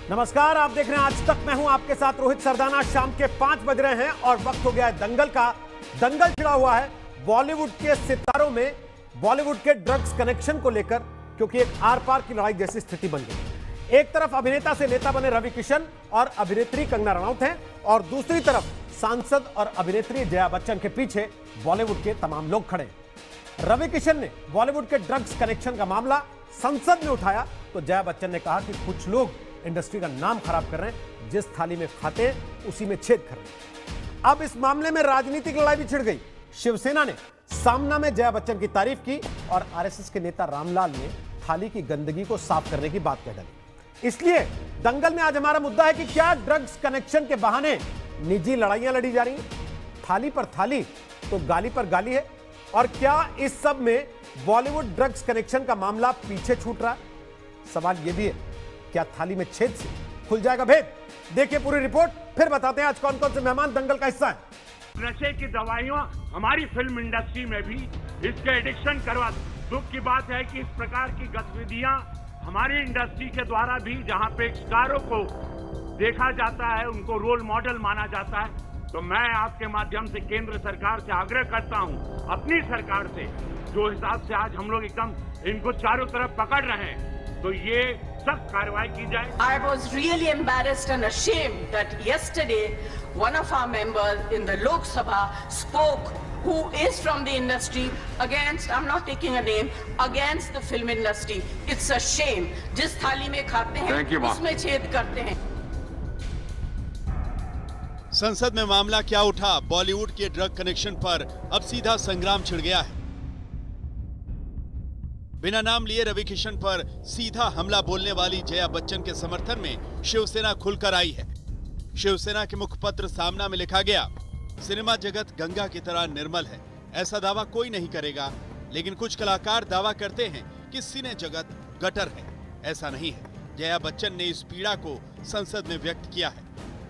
नमस्कार, आप देख रहे हैं आज तक। मैं हूं आपके साथ रोहित सरदाना। शाम के 5 बज रहे हैं और वक्त हो गया है दंगल का। दंगल छिड़ा हुआ है बॉलीवुड के सितारों में बॉलीवुड के ड्रग्स कनेक्शन को लेकर, क्योंकि एक आर पार की लड़ाई जैसी स्थिति बन गई। एक तरफ अभिनेता से नेता बने रवि किशन और अभिनेत्री कंगना रनौत हैं, और दूसरी तरफ सांसद और अभिनेत्री जया बच्चन के पीछे बॉलीवुड के तमाम लोग खड़े हैं। रवि किशन ने बॉलीवुड के ड्रग्स कनेक्शन का मामला संसद में उठाया तो जया बच्चन ने कहा कि कुछ लोग इंडस्ट्री का नाम खराब कर रहे हैं, जिस थाली में खाते हैं उसी में छेद कर रहे हैं। अब इस मामले में राजनीतिक लड़ाई भी छिड़ गई। शिवसेना ने सामना में जया बच्चन की तारीफ की और आरएसएस के नेता रामलाल ने थाली की गंदगी को साफ करने की बात कह डाली। इसलिए दंगल में आज हमारा मुद्दा है कि क्या ड्रग्स कनेक्शन के बहाने निजी लड़ाइयां लड़ी जा रही हैं? थाली पर थाली तो गाली पर गाली है। और क्या इस सब में बॉलीवुड ड्रग्स कनेक्शन का मामला पीछे छूट रहा है? सवाल यह भी है, क्या थाली में छेद से खुल जाएगा भेद? देखिए पूरी रिपोर्ट, फिर बताते हैं आज कौन कौन से मेहमान दंगल का हिस्सा है। नशे की दवाइयां हमारी फिल्म इंडस्ट्री में भी इसके एडिक्शन करवा। दुख की बात है कि इस प्रकार की गतिविधियां हमारी इंडस्ट्री के द्वारा भी, जहां पे स्टारों को देखा जाता है, उनको रोल मॉडल माना जाता है, तो मैं आपके माध्यम से केंद्र सरकार से आग्रह करता हूं, अपनी सरकार से, जो हिसाब से आज हम लोग एकदम इनको चारों तरफ पकड़ रहे हैं, तो ये सख्त कार्रवाई की जाए। I was really embarrassed and ashamed that yesterday one of our members in the Lok Sabha spoke, who is from the industry, against, I'm not taking a name, against the film industry. It's a shame. जिस थाली में खाते हैं उसमें छेद करते हैं। संसद में मामला क्या उठा? बॉलीवुड के ड्रग कनेक्शन पर अब सीधा संग्राम छिड़ गया है। बिना नाम लिए रवि किशन पर सीधा हमला बोलने वाली जया बच्चन के समर्थन में शिवसेना खुलकर आई है। शिवसेना के मुखपत्र सामना में लिखा गया, सिनेमा जगत गंगा की तरह निर्मल है। ऐसा दावा कोई नहीं करेगा, लेकिन कुछ कलाकार दावा करते हैं कि सिने जगत गटर है। ऐसा नहीं है। जया बच्चन ने इस पीड़ा को संसद में व्यक्त किया है।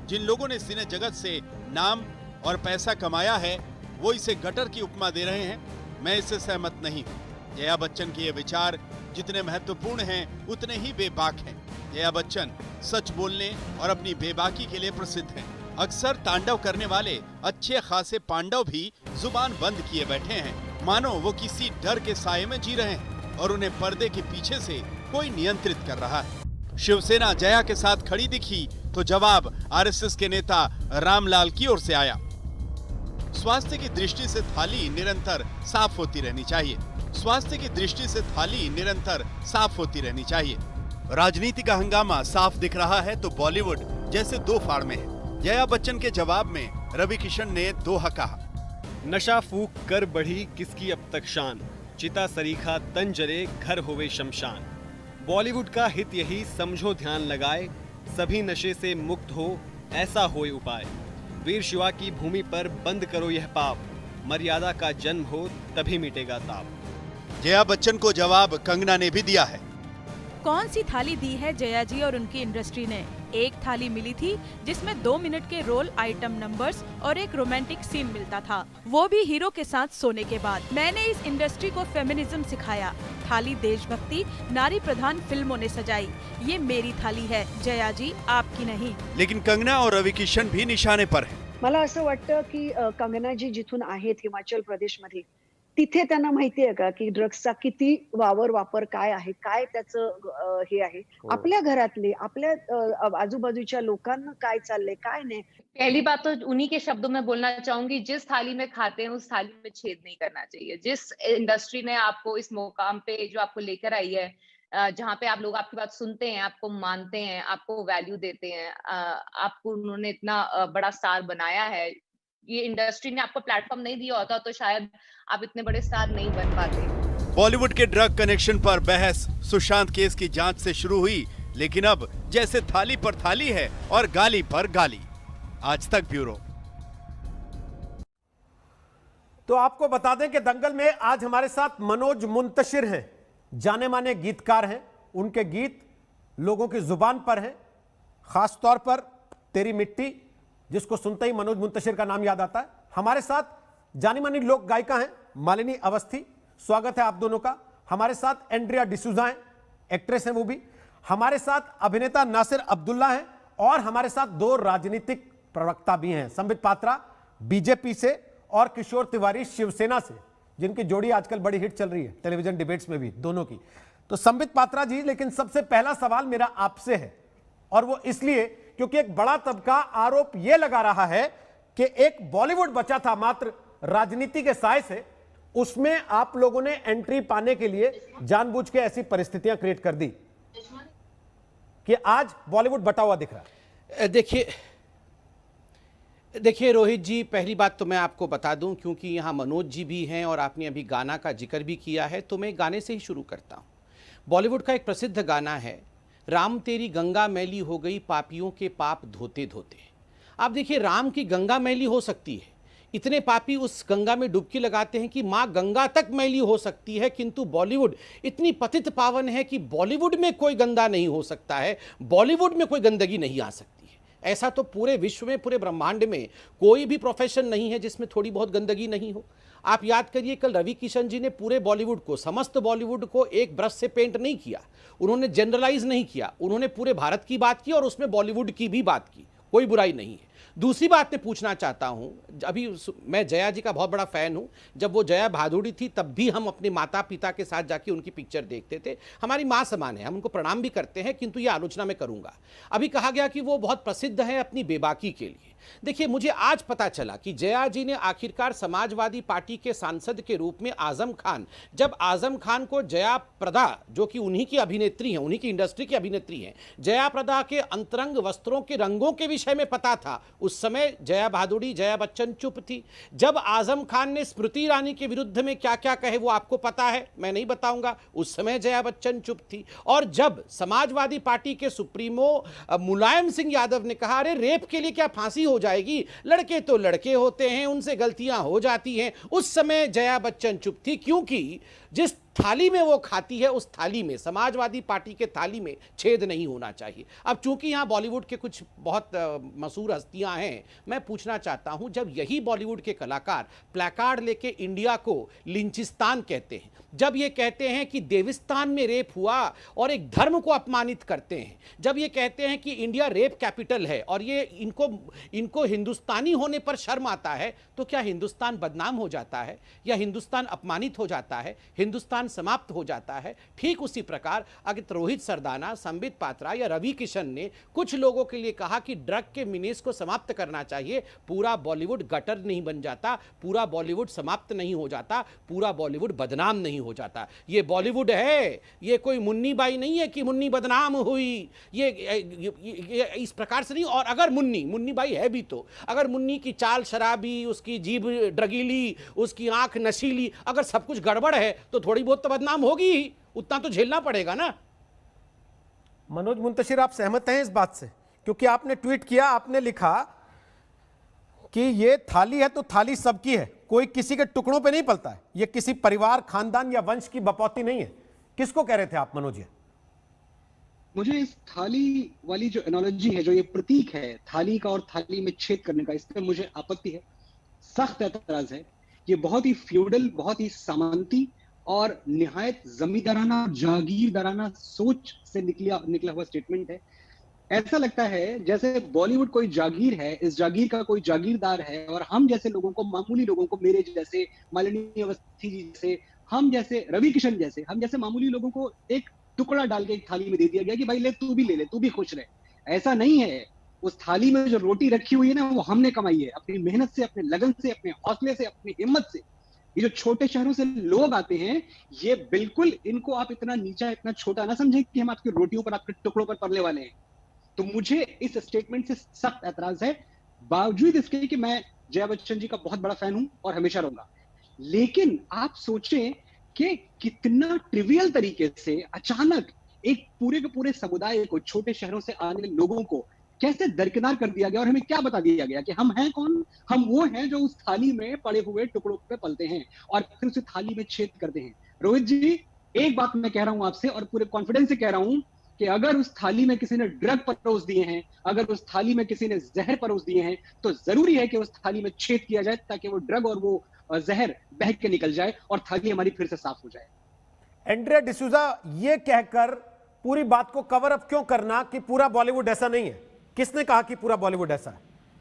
जिन लोगों ने सिने जगत से नाम और पैसा कमाया है, वो इसे गटर की उपमा दे रहे हैं। मैं इससे सहमत नहीं हूँ। जया बच्चन के ये विचार जितने महत्वपूर्ण हैं, उतने ही बेबाक हैं। जया बच्चन सच बोलने और अपनी बेबाकी के लिए प्रसिद्ध हैं। अक्सर तांडव करने वाले अच्छे खासे पांडव भी जुबान बंद किए बैठे हैं, मानो वो किसी डर के साये में जी रहे हैं और उन्हें पर्दे के पीछे से कोई नियंत्रित कर रहा है। शिवसेना जया के साथ खड़ी दिखी तो जवाब आरएसएस के नेता रामलाल की ओर से आया। स्वास्थ्य की दृष्टि से थाली निरंतर साफ होती रहनी चाहिए। स्वास्थ्य की दृष्टि से थाली निरंतर साफ होती रहनी चाहिए। राजनीति का हंगामा साफ दिख रहा है तो बॉलीवुड जैसे दो फाड़ में है। जया बच्चन के जवाब में रवि किशन ने दोहा कहा, नशा फूक कर बढ़ी किसकी अब तक शान, चिता सरीखा तन जले घर होवे शमशान। बॉलीवुड का हित यही समझो ध्यान लगाए, सभी नशे से मुक्त हो ऐसा होए उपाय। वीर शिवा की भूमि पर बंद करो यह पाप, मर्यादा का जन्म हो तभी मिटेगा ताप। जया बच्चन को जवाब कंगना ने भी दिया है। कौन सी थाली दी है जया जी और उनकी इंडस्ट्री ने? एक थाली मिली थी जिसमें 2 मिनट के रोल आइटम नंबर्स और एक रोमांटिक सीन मिलता था, वो भी हीरो के साथ सोने के बाद। मैंने इस इंडस्ट्री को फेमिनिज्म सिखाया। थाली देशभक्ति नारी प्रधान फिल्मों ने सजाई। ये मेरी थाली है जया जी, आपकी नहीं। लेकिन कंगना और रवि किशन भी निशाने पर हैं। मला असं वाटतं की कंगना जी जिथून आहेत हिमाचल प्रदेशमध्ये, तिथे त्यांना माहिती आहे का की ड्रग्सचा किती वापर काय आहे, काय त्याचं हे आहे, आपल्या घरातले, आपल्या आजूबाजूच्या लोकांना काय चाललंय काय नाही। पहली बात तो उन्हीं के शब्दों में बोलना चाहूंगी, जिस थाली में खाते हैं उस थाली में छेद नहीं करना चाहिए। जिस इंडस्ट्री ने आपको इस मुकाम पे जो आपको लेकर आई है, जहाँ पे आप लोग आपकी बात सुनते हैं, आपको मानते हैं, आपको वैल्यू देते हैं, आपको उन्होंने इतना बड़ा स्टार बनाया है, ये इंडस्ट्री ने आपको प्लेटफॉर्म नहीं दिया होता तो शायद आप इतने बड़े स्टार नहीं बन पाते। बॉलीवुड के ड्रग कनेक्शन पर बहस सुशांत केस की जांच से शुरू हुई, लेकिन अब जैसे थाली पर थाली है और गाली पर गाली। आज तक ब्यूरो। तो आपको बता दें कि दंगल में आज हमारे साथ मनोज मुंतशिर हैं, जाने माने गीतकार हैं। उनके गीत लोगों की जुबान पर हैं, खास तौर पर तेरी मिट्टी, जिसको सुनते ही मनोज मुंतशिर का नाम याद आता है। हमारे साथ जानी मानी लोक गायिका हैं मालिनी अवस्थी, स्वागत है आप दोनों का। हमारे साथ एंड्रिया डिसूजा हैं, एक्ट्रेस हैं वो भी। हमारे साथ अभिनेता नासिर अब्दुल्ला हैं और हमारे साथ दो राजनीतिक प्रवक्ता भी हैं, संबित पात्रा बीजेपी से और किशोर तिवारी शिवसेना से, जिनकी जोड़ी आजकल बड़ी हिट चल रही है टेलीविजन डिबेट्स में भी दोनों की। तो संबित पात्रा जी, लेकिन सबसे पहला सवाल मेरा आपसे है, और वो इसलिए क्योंकि एक बड़ा तबका आरोप यह लगा रहा है कि एक बॉलीवुड बचा था मात्र राजनीति के साय से, उसमें आप लोगों ने एंट्री पाने के लिए जानबूझ के ऐसी परिस्थितियां क्रिएट कर दी कि आज बॉलीवुड बटा हुआ दिख रहा है। देखिए रोहित जी, पहली बात तो मैं आपको बता दूं, क्योंकि यहाँ मनोज जी भी हैं और आपने अभी गाना का जिक्र भी किया है, तो मैं गाने से ही शुरू करता हूँ। बॉलीवुड का एक प्रसिद्ध गाना है, राम तेरी गंगा मैली हो गई पापियों के पाप धोते धोते। आप देखिए, राम की गंगा मैली हो सकती है, इतने पापी उस गंगा में डुबकी लगाते हैं कि माँ गंगा तक मैली हो सकती है, किंतु बॉलीवुड इतनी पतित पावन है कि बॉलीवुड में कोई गंदा नहीं हो सकता है, बॉलीवुड में कोई गंदगी नहीं आ सकती है। ऐसा तो पूरे विश्व में, पूरे ब्रह्मांड में कोई भी प्रोफेशन नहीं है जिसमें थोड़ी बहुत गंदगी नहीं हो। आप याद करिए, कल रवि किशन जी ने पूरे बॉलीवुड को, समस्त बॉलीवुड को एक ब्रश से पेंट नहीं किया, उन्होंने जनरलाइज नहीं किया, उन्होंने पूरे भारत की बात की और उसमें बॉलीवुड की भी बात की, कोई बुराई नहीं है। दूसरी बात मैं पूछना चाहता हूं, अभी मैं जया जी का बहुत बड़ा फैन हूं, जब वो जया भादुड़ी थी तब भी हम अपने माता पिता के साथ जाके उनकी पिक्चर देखते थे, हमारी माँ समान है, हम उनको प्रणाम भी करते हैं, किंतु ये आलोचना मैं करूंगा। अभी कहा गया कि वो बहुत प्रसिद्ध है अपनी बेबाकी के लिए। देखिए, मुझे आज पता चला कि जया जी ने आखिरकार समाजवादी पार्टी के सांसद के रूप में आजम खान, जब आजम खान को जया प्रदा, जो कि उन्हीं की अभिनेत्री हैं, उन्हीं की इंडस्ट्री की अभिनेत्री हैं, जया प्रदा के अंतरंग वस्त्रों के रंगों के विषय में पता था, उस समय जया भादुड़ी, जया बच्चन चुप थी। जब आजम खान ने स्मृति ईरानी के विरुद्ध में क्या क्या कहे वो आपको पता है, मैं नहीं बताऊंगा, उस समय जया बच्चन चुप थी। और जब समाजवादी पार्टी के सुप्रीमो मुलायम सिंह यादव ने कहा, अरे रेप के लिए क्या फांसी हो जाएगी, लड़के तो लड़के होते हैं, उनसे गलतियां हो जाती हैं, उस समय जया बच्चन चुप थी, क्योंकि जिस थाली में वो खाती है उस थाली में, समाजवादी पार्टी के थाली में छेद नहीं होना चाहिए। अब चूंकि यहाँ बॉलीवुड के कुछ बहुत मशहूर हस्तियां हैं, मैं पूछना चाहता हूं, जब यही बॉलीवुड के कलाकार प्लैकार्ड लेके इंडिया को लिंचिस्तान कहते हैं, जब ये कहते हैं कि देविस्तान में रेप हुआ और एक धर्म को अपमानित करते हैं, जब ये कहते हैं कि इंडिया रेप कैपिटल है और ये इनको हिंदुस्तानी होने पर शर्म आता है, तो क्या हिंदुस्तान बदनाम हो जाता है या हिंदुस्तान अपमानित हो जाता है, हिंदुस्तान समाप्त हो जाता है? ठीक उसी प्रकार अगर रोहित सरदाना, संबित पात्रा या रवि किशन ने कुछ लोगों के लिए कहा कि ड्रग के मिनेस को समाप्त करना चाहिए, पूरा बॉलीवुड गटर नहीं बन जाता, पूरा बॉलीवुड समाप्त नहीं हो जाता, पूरा बॉलीवुड बदनाम नहीं हो जाता। ये बॉलीवुड है, ये कोई मुन्नी बाई नहीं है कि मुन्नी बदनाम हुई, ये इस प्रकार से नहीं। और अगर मुन्नी बाई है भी, तो अगर मुन्नी की चाल शराबी, उसकी जीभ ड्रगीली, उसकी आंख नशीली, अगर सब कुछ गड़बड़ है तो थोड़ी बहुत तो बदनाम होगी ही, उतना तो झेलना पड़ेगा ना। मनोज मुंतशिर, आप सहमत हैं इस बात से? क्योंकि आपने ट्वीट किया, आपने लिखा कि ये थाली है तो थाली सबकी है, कोई किसी के टुकड़ों पे नहीं पलता है, ये किसी परिवार, खानदान या वंश की बपौती नहीं है। किसको कह रहे थे आप मनोज? मुझे इस थाली वाली जो एनालॉजी है, जो ये प्रतीक है थाली का और थाली में छेद करने का, इसमें मुझे आपत्ति है, सख्त एतराज है। ये बहुत ही फ्यूडल, बहुत ही सामंती और निहायत जमींदाराना, जागीरदाराना सोच से निकला हुआ स्टेटमेंट है। ऐसा लगता है जैसे बॉलीवुड कोई जागीर है, इस जागीर का कोई जागीरदार है, और हम जैसे लोगों को, मामूली लोगों को, मेरे जैसे, मालिनी अवस्थी जी जैसे, हम जैसे, रवि किशन जैसे, हम जैसे मामूली लोगों को एक टुकड़ा डाल के एक थाली में दे दिया गया कि भाई ले, तू भी ले ले, तू भी खुश रहे। ऐसा नहीं है। उस थाली में जो रोटी रखी हुई है ना, वो हमने कमाई है, अपनी मेहनत से, अपने लगन से, अपने हौसले से, अपनी हिम्मत से। ये जो छोटे शहरों से लोग आते हैं, ये बिल्कुल, इनको आप इतना नीचा, इतना छोटा ना समझें कि हम आपकी रोटियों पर, आपके टुकड़ों पर पलने वाले हैं। तो मुझे इस स्टेटमेंट से सख्त ऐतराज है, बावजूद इसके कि मैं जया बच्चन जी का बहुत बड़ा फैन हूं और हमेशा रहूंगा। लेकिन आप सोचें कि कितना ट्रिवियल तरीके से अचानक एक पूरे के पूरे समुदाय को, छोटे शहरों से आने वाले लोगों को कैसे दरकिनार कर दिया गया और हमें क्या बता दिया गया कि हम हैं कौन? हम वो हैं जो उस थाली में पड़े हुए टुकड़ों पे पलते हैं और फिर उसे थाली में छेद करते हैं। रोहित जी, एक बात मैं कह रहा हूं आपसे और पूरे कॉन्फिडेंस से कह रहा हूं कि अगर उस थाली में किसी ने ड्रग परोस दिए हैं, अगर उस थाली में किसी ने जहर परोस दिए हैं, तो जरूरी है कि उस थाली में छेद किया जाए ताकि वो ड्रग और वो जहर बह के निकल जाए और थाली हमारी फिर से साफ हो जाए। एंड्रिया डिसूजा ये कहकर पूरी बात को कवर अप क्यों करना कि पूरा बॉलीवुड ऐसा नहीं है? किसने कहा कि पूरा बॉलीवुड ऐसा है?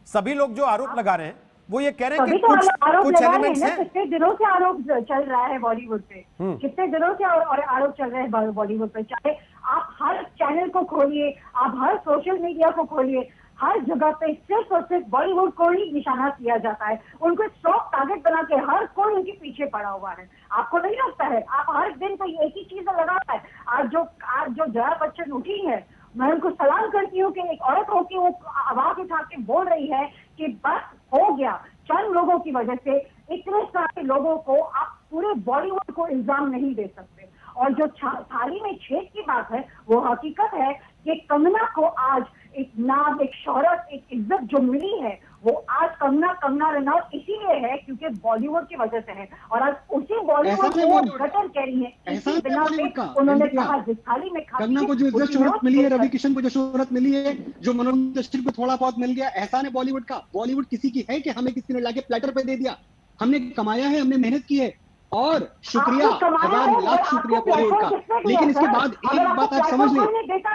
सभी लोग जो आरोप लगा रहे हैं वो ये कह रहे हैं कि कुछ एलिमेंट्स हैं। कितने दिनों से आरोप चल रहा है बॉलीवुड पे, कितने दिनों से और आरोप चल रहे हैं बॉलीवुड पे। चाहे आप हर चैनल को खोलिए, आप हर सोशल मीडिया को खोलिए, हर जगह पे सिर्फ और सिर्फ बॉलीवुड को ही निशाना किया जाता है। उनको एक सॉफ्ट टारगेट बना के हर कोई उनके पीछे पड़ा हुआ है। आपको नहीं लगता है? आप हर दिन तो एक ही चीज लगा है। आज जो जया बच्चन उठी है, मैं उनको सलाम करती हूँ कि एक औरत होकर वो आवाज उठा के बोल रही है कि बस हो गया, चंद लोगों की वजह से इतने सारे लोगों को आप पूरे बॉलीवुड को इल्जाम नहीं दे सकते। और जो थाली में छेद की बात है वो हकीकत है कि कंगना को आज एक नाम, एक शोहरत, एक इज्जत जो मिली है वो आज कंगना रनौत इसीलिए है क्योंकि बॉलीवुड की वजह से है। और आज उसी बॉलीवुड को गटर कह रही है, इसी बिना पे उन्होंने कहा जिस थाली में कंगना को जो इज्जत शोहरत मिली है, रवि किशन को जो शोहरत मिली है, जो मनोरंजन इंडस्ट्री को थोड़ा बहुत मिल गया, एहसान है बॉलीवुड का। बॉलीवुड किसी की है कि हमें किसी ने लाके प्लेटर पे दे दिया? हमने कमाया है, हमने मेहनत की है, और शुक्रिया, हजार लाख शुक्रिया बॉलीवुड का। लेकिन इसके बाद एक बात आप समझ लें,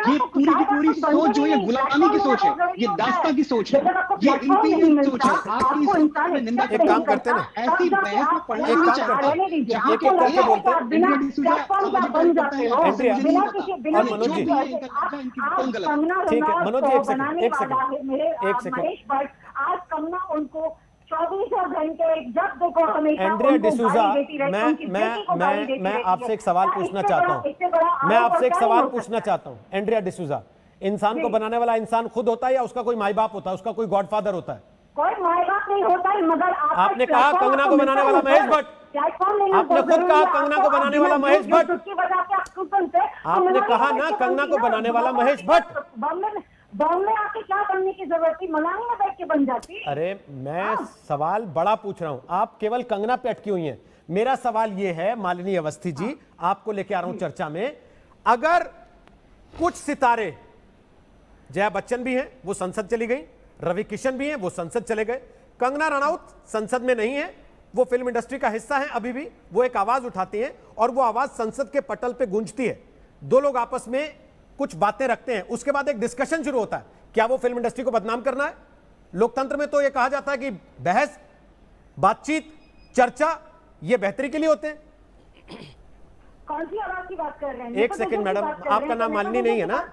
ये पूरी की पूरी सोच जो ये गुलामी की सोच है, ये दास्ता की सोच है, ये इंपीरियल सोच है। आपकी सोच में निंदा एक काम करते ना, ऐसी बहस में पढ़ना नहीं चाहिए। जहाँ एक करके बोलते हैं। एंड्रिया डिसूजा सामाजिक कार्य करता है, और एंड्रिया मुझे नहीं पता। और मनोज जी, जो भी ये करता है, इनकी बिल्कुल गलत है। ठीक है मनोज जी, एक सेकंड आज कंगना उनको 24 घंटे जब देखो हमेशा एंड्रिया डिसूजा, मैं आपसे एक सवाल पूछना चाहता हूं। मैं आपसे एक सवाल पूछना चाहता हूं। एंड्रिया डिसूजा, इंसान को बनाने वाला इंसान खुद होता है या उसका कोई माई बाप होता है, उसका कोई गॉडफादर होता है? कोई माई बाप नहीं होता है, मगर आपने कहा कंगना को बनाने वाला महेश भट्ट। आपने खुद कहा कंगना को बनाने वाला महेश भट्ट। आपने कहा ना कंगना को बनाने वाला महेश भट्ट। बॉम्बे आके क्या बनने की जरूरत थी? मनाली में बैठ के बन जाती। अरे मैं सवाल बड़ा पूछ रहा हूं, आप केवल कंगना पे अटकी हुई हैं। मेरा सवाल यह है मालिनी अवस्थी जी, आपको लेके आ रहा हूं चर्चा में। अगर कुछ सितारे, जया बच्चन भी हैं, वो संसद चली गई, रवि किशन भी हैं, वो संसद चले गए, कंगना रनौत संसद में नहीं है, वो फिल्म इंडस्ट्री का हिस्सा है अभी भी, वो एक आवाज उठाती हैं और वो आवाज संसद के पटल पे गूंजती है। दो लोग आपस में कुछ बातें रखते हैं, उसके बाद एक डिस्कशन शुरू होता है। क्या वो फिल्म इंडस्ट्री को बदनाम करना है? लोकतंत्र में तो ये कहा जाता है कि बहस, बातचीत, चर्चा ये बेहतरी के लिए होते हैं। कौन सी आवाज की बात कर रहे हैं? एक सेकंड मैडम, आपका नाम मालिनी नहीं है ना?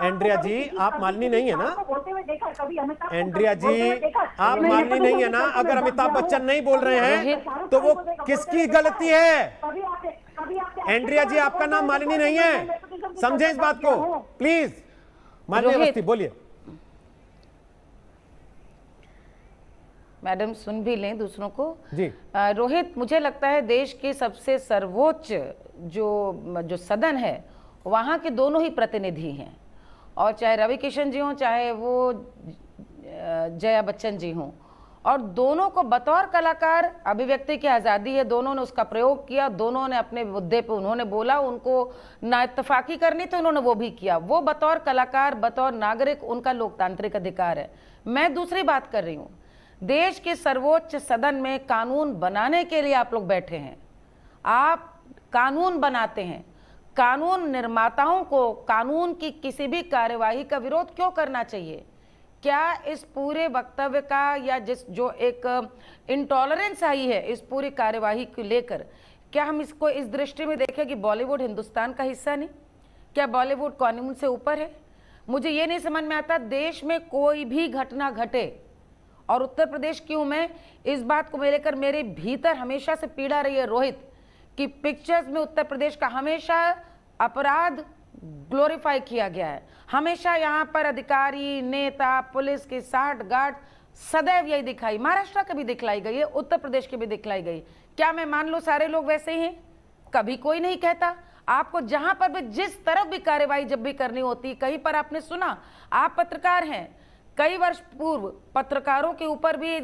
एंड्रिया जी, आप मालिनी नहीं है ना? एंड्रिया जी, आप मालिनी नहीं है ना? अगर अमिताभ बच्चन नहीं बोल रहे हैं तो वो किसकी गलती है? एंड्रिया जी, आपका नाम मालिनी नहीं है, समझे इस बात को प्लीज। मालिनी अवस्थी बोलिए। मैडम सुन भी लें दूसरों को जी। रोहित, मुझे लगता है देश के सबसे सर्वोच्च जो सदन है वहाँ के दोनों ही प्रतिनिधि हैं, और चाहे रवि किशन जी हों चाहे वो जया बच्चन जी हों, और दोनों को बतौर कलाकार अभिव्यक्ति की आज़ादी है, दोनों ने उसका प्रयोग किया, दोनों ने अपने मुद्दे पे उन्होंने बोला, उनको ना इत्तफाकी करनी तो उन्होंने वो भी किया, वो बतौर कलाकार बतौर नागरिक उनका लोकतांत्रिक अधिकार है। मैं दूसरी बात कर रही हूँ, देश के सर्वोच्च सदन में कानून बनाने के लिए आप लोग बैठे हैं, आप कानून बनाते हैं, कानून निर्माताओं को कानून की किसी भी कार्यवाही का विरोध क्यों करना चाहिए? क्या इस पूरे वक्तव्य का या जो एक इंटॉलरेंस आई है इस पूरी कार्यवाही को लेकर, क्या हम इसको इस दृष्टि में देखें कि बॉलीवुड हिंदुस्तान का हिस्सा नहीं? क्या बॉलीवुड कानून से ऊपर है? मुझे ये नहीं समझ में आता, देश में कोई भी घटना घटे, और उत्तर प्रदेश क्यों, मैं इस बात को लेकर मेरे भीतर हमेशा से पीड़ा रही है रोहित, कि पिक्चर्स में उत्तर प्रदेश का हमेशा अपराध ग्लोरीफाई किया गया है, हमेशा यहाँ पर अधिकारी, नेता, पुलिस की साठ गांठ सदैव यही दिखाई, महाराष्ट्र की भी दिखलाई गई है, उत्तर प्रदेश की भी दिखलाई गई। क्या मैं मान लो सारे लोग वैसे ही हैं? कभी कोई नहीं कहता। आपको जहां पर भी जिस तरफ भी कार्रवाई जब भी करनी होती, कहीं पर आपने सुना, आप पत्रकार हैं, कई वर्ष पूर्व पत्रकारों के ऊपर भी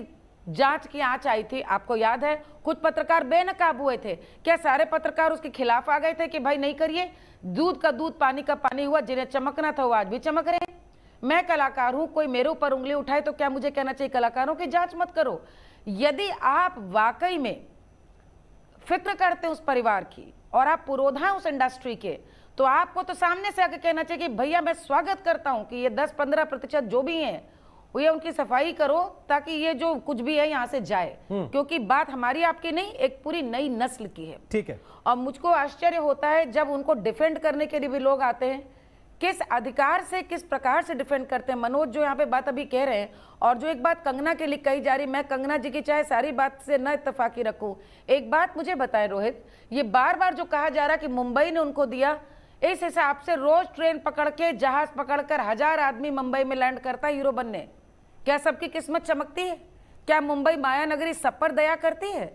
जांच की आंच आई थी, आपको याद है? कुछ पत्रकार बेनकाब हुए थे, क्या सारे पत्रकार उसके खिलाफ आ गए थे कि भाई नहीं करिए? दूध का दूध पानी का पानी हुआ, जिन्हें चमकना था वो आज भी चमक रहे हैं। मैं कलाकार हूं, कोई मेरे ऊपर उंगली उठाए तो क्या मुझे कहना चाहिए कलाकारों की जांच मत करो? यदि आप वाकई में फिक्र करते हैं उस परिवार की और आप पुरोधा हैं उस इंडस्ट्री के, तो आपको तो सामने से आके कहना चाहिए कि भैया मैं स्वागत करता हूं कि ये 10-15% जो भी हैं वो ये उनकी सफाई करो ताकि ये जो कुछ भी है यहाँ से जाए, क्योंकि बात हमारी आपकी नहीं, एक पूरी नई नस्ल की है। ठीक है। और मुझको आश्चर्य होता है जब उनको डिफेंड करने के लिए भी लोग आते हैं, किस अधिकार से किस प्रकार से डिफेंड करते हैं। मनोज जो यहाँ पे बात अभी कह रहे हैं, और जो एक बात कंगना के लिए कही जा रही, मैं कंगना जी की चाहे सारी बात से न इत्तेफाकी रखूं, एक बात मुझे बताएं रोहित, ये बार बार जो कहा जा रहा कि मुंबई ने उनको दिया, इस हिसाब से रोज ट्रेन पकड़ के जहाज पकड़कर 1000 आदमी मुंबई में लैंड करता है हीरो बनने, क्या सबकी किस्मत चमकती है? क्या मुंबई माया नगरी सब पर दया करती है?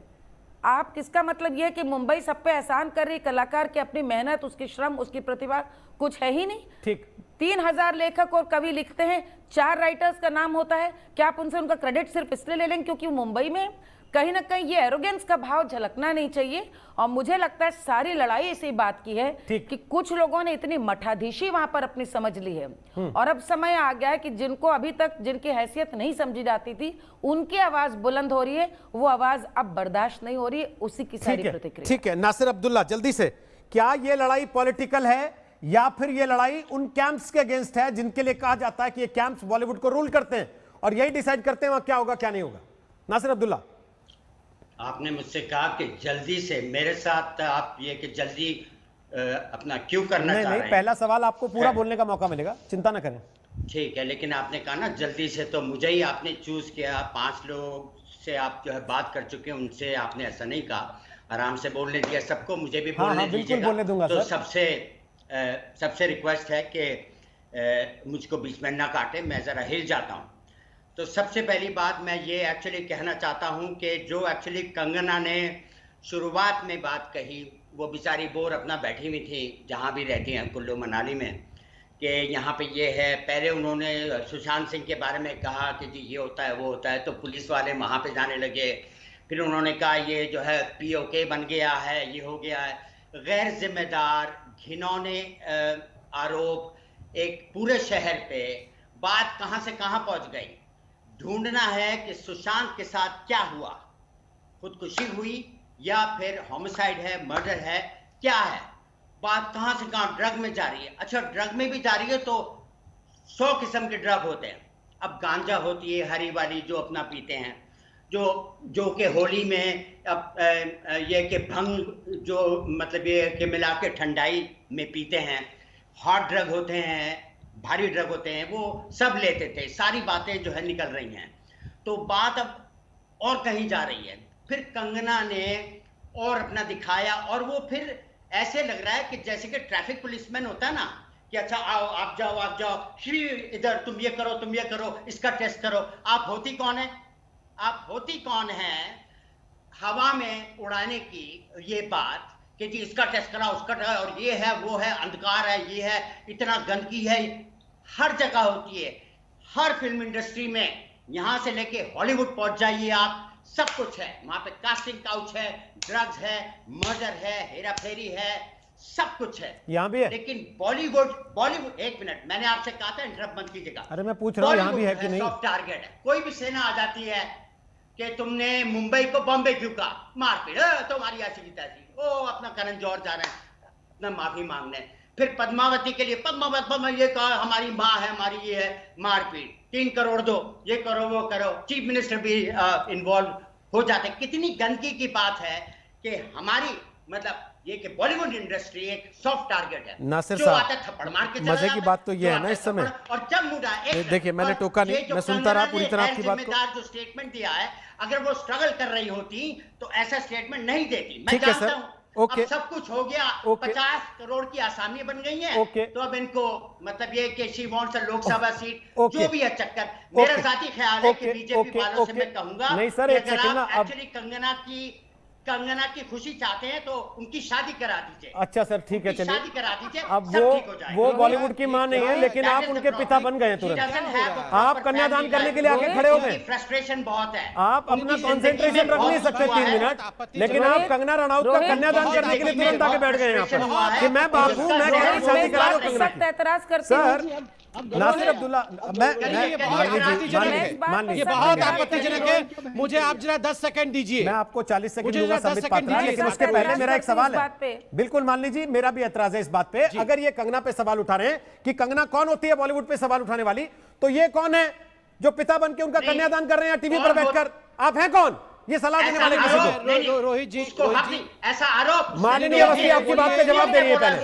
आप किसका मतलब यह है कि मुंबई सब पे एहसान कर रही, कलाकार की अपनी मेहनत, उसकी श्रम, उसकी प्रतिभा कुछ है ही नहीं। ठीक। 3000 लेखक और कवि लिखते हैं, 4 राइटर्स का नाम होता है, क्या आप उनसे उनका क्रेडिट सिर्फ इसलिए ले लेंगे क्योंकि वो मुंबई में? कहीं ना कहीं ये एरोगेंस का भाव झलकना नहीं चाहिए। और मुझे लगता है सारी लड़ाई इसी बात की है कि कुछ लोगों ने इतनी मठाधीशी वहां पर अपनी समझ ली है, और अब समय आ गया है कि जिनको अभी तक जिनकी हैसियत नहीं समझी जाती थी, उनकी आवाज बुलंद हो रही है, वो आवाज अब बर्दाश्त नहीं हो रही है, उसी की सारी प्रतिक्रिया। ठीक है नासिर अब्दुल्ला, जल्दी से, क्या ये लड़ाई पॉलिटिकल है या फिर ये लड़ाई उन कैंप्स के अगेंस्ट है जिनके लिए कहा जाता है कि ये कैंप्स बॉलीवुड को रूल करते हैं और यही डिसाइड करते हैं वहां क्या होगा क्या नहीं होगा? नासिर अब्दुल्ला, आपने मुझसे कहा कि जल्दी से मेरे साथ आप ये कि जल्दी अपना क्यों करना चाह रहे हैं? पहला सवाल आपको पूरा बोलने का मौका मिलेगा, चिंता ना करें। ठीक है, लेकिन आपने कहा ना जल्दी से, तो मुझे ही आपने चूज किया। 5 लोग से आप जो है बात कर चुके हैं, उनसे आपने ऐसा नहीं कहा, आराम से बोलने दिया सबको, मुझे भी बोलने दीजिएगा। बोलने दूंगा तो सर। सबसे रिक्वेस्ट है कि मुझको बीच में ना काटे, मैं जरा हिल जाता हूँ। तो सबसे पहली बात मैं ये एक्चुअली कहना चाहता हूँ कि जो एक्चुअली कंगना ने शुरुआत में बात कही, वो बेचारी बोर अपना बैठी हुई थी जहाँ भी रहती हैं कुल्लू मनाली में, कि यहाँ पे ये है। पहले उन्होंने सुशांत सिंह के बारे में कहा कि जी ये होता है वो होता है, तो पुलिस वाले वहाँ पे जाने लगे। फिर उन्होंने कहा ये जो है POK बन गया है, ये हो गया है। गैर जिम्मेदार घिनौने आरोप एक पूरे शहर पे। बात कहाँ से कहाँ पहुँच गई? ढूंढना है कि सुशांत के साथ क्या हुआ, खुदकुशी हुई या फिर होमिसाइड है, मर्डर है, क्या है? बात कहां से कहां ड्रग में जा रही है। अच्छा, ड्रग में भी जा रही है तो 100 किस्म के ड्रग होते हैं। अब गांजा होती है हरी वाली जो अपना पीते हैं, जो कि होली में अब ये कि भंग जो मतलब ये कि मिला के ठंडाई में पीते हैं। हॉट ड्रग होते हैं, भारी ड्रग होते हैं, वो सब लेते थे। सारी बातें जो है निकल रही हैं, तो बात अब और कहीं जा रही है। फिर कंगना ने और अपना दिखाया, और वो फिर ऐसे लग रहा है कि जैसे कि ट्रैफिक पुलिसमैन होता है ना, कि अच्छा आओ आप जाओ श्री इधर तुम ये करो, इसका टेस्ट करो। आप होती कौन है? आप होती कौन है हवा में उड़ाने की ये बात कि जी इसका टेस्ट करा, उसका टेस्ट, और ये है वो है, अंधकार है, ये है, इतना गंदगी है, हर जगह होती है। हर फिल्म इंडस्ट्री में यहां से लेके हॉलीवुड पहुंच जाइए आप, सब कुछ है वहां पे। कास्टिंग काउच है, ड्रग्स है, मर्डर है, हेरा फेरी है, सब कुछ है। यहाँ भी है। लेकिन बॉलीवुड एक मिनट, मैंने आपसे कहा था इंटरप्ट मत कीजिएगा। अरे मैं पूछ रहा हूँ यहाँ भी है कि नहीं? सॉफ्ट टारगेट है। कोई भी सेना आ जाती है कि तुमने मुंबई को बॉम्बे क्यों कहा, मारपीट, तुम्हारी ऐसी की तैसी, ओ अपना करण जौहर जा रहे हैं अपना माफी मांगने। फिर पद्मावती के लिए पद्मावती ये कहा हमारी माँ है, हमारी ये है, मारपीट, 3 करोड़ दो, ये करो वो करो, चीफ मिनिस्टर भी इन्वॉल्व हो जाते। कितनी गंदगी की बात है कि हमारी मतलब ये कि बॉलीवुड इंडस्ट्री एक सॉफ्ट टारगेट है। नासिर जो साहब, आता है थप्पड़ मार के चला मजे की जाता बात तो है, ये है जो ना आता इस समय। और जब मुड़ा देखिए मैंने टोका नहीं, मैं सुनता रहा पूरी तरह आपकी बात को। जो स्टेटमेंट दिया है, अगर वो स्ट्रगल कर रही होती तो ऐसा स्टेटमेंट नहीं देती। मैं ठीक है जानता सर, हूं ओके। अब सब कुछ हो गया, 50 करोड़ की आसामी बन गई है, ओके। तो अब इनको मतलब ये कि she wants a Lok Sabha seat, okay. जो भी है चक्कर। मेरा जाती ख्याल है कि बीजेपी वालों से मैं कहूंगा नहीं सर, एक सेकंड ना, अब एक्चुअली कंगना की खुशी चाहते हैं तो उनकी शादी करा दीजिए। अच्छा सर ठीक है, चलिए शादी करा दीजिए, अब सब ठीक हो जाएगा। वो बॉलीवुड की मां नहीं है, लेकिन आप उनके पिता बन गए तुरंत। आप कन्यादान करने के लिए आगे खड़े हो गए। फ्रस्ट्रेशन बहुत है, आप अपना कंसंट्रेशन रख नहीं सकते 3 मिनट, लेकिन आप कंगना रनौत का कन्यादान करने के लिए तुरंत आगे बैठ गए यहाँ पर कि मैं बाप हूँ, मैं कैसे शादी करा दूं कंगना की। एतराज करती सर हूं। नासिर अब्दुल्ला, ये बहुत आपत्तिजनक है। मुझे आप जरा 10 सेकंड दीजिए। मैं आपको 40 सेकंड दूंगा संबित पात्रा, लेकिन उसके पहले मेरा एक सवाल है। बिल्कुल मान लीजिए, मेरा भी ऐतराज है इस बात पे। अगर ये कंगना पे सवाल उठा रहे हैं कि कंगना कौन होती है बॉलीवुड पे सवाल उठाने वाली, तो ये कौन है जो पिता बन के उनका कन्यादान कर रहे हैं टीवी पर बैठकर? आप हैं कौन ये सलाह देने वाले किसी को? रोहित जी, ऐसा आरोप माननीय अवस्थी आपकी बात का जवाब दे रही है पहले।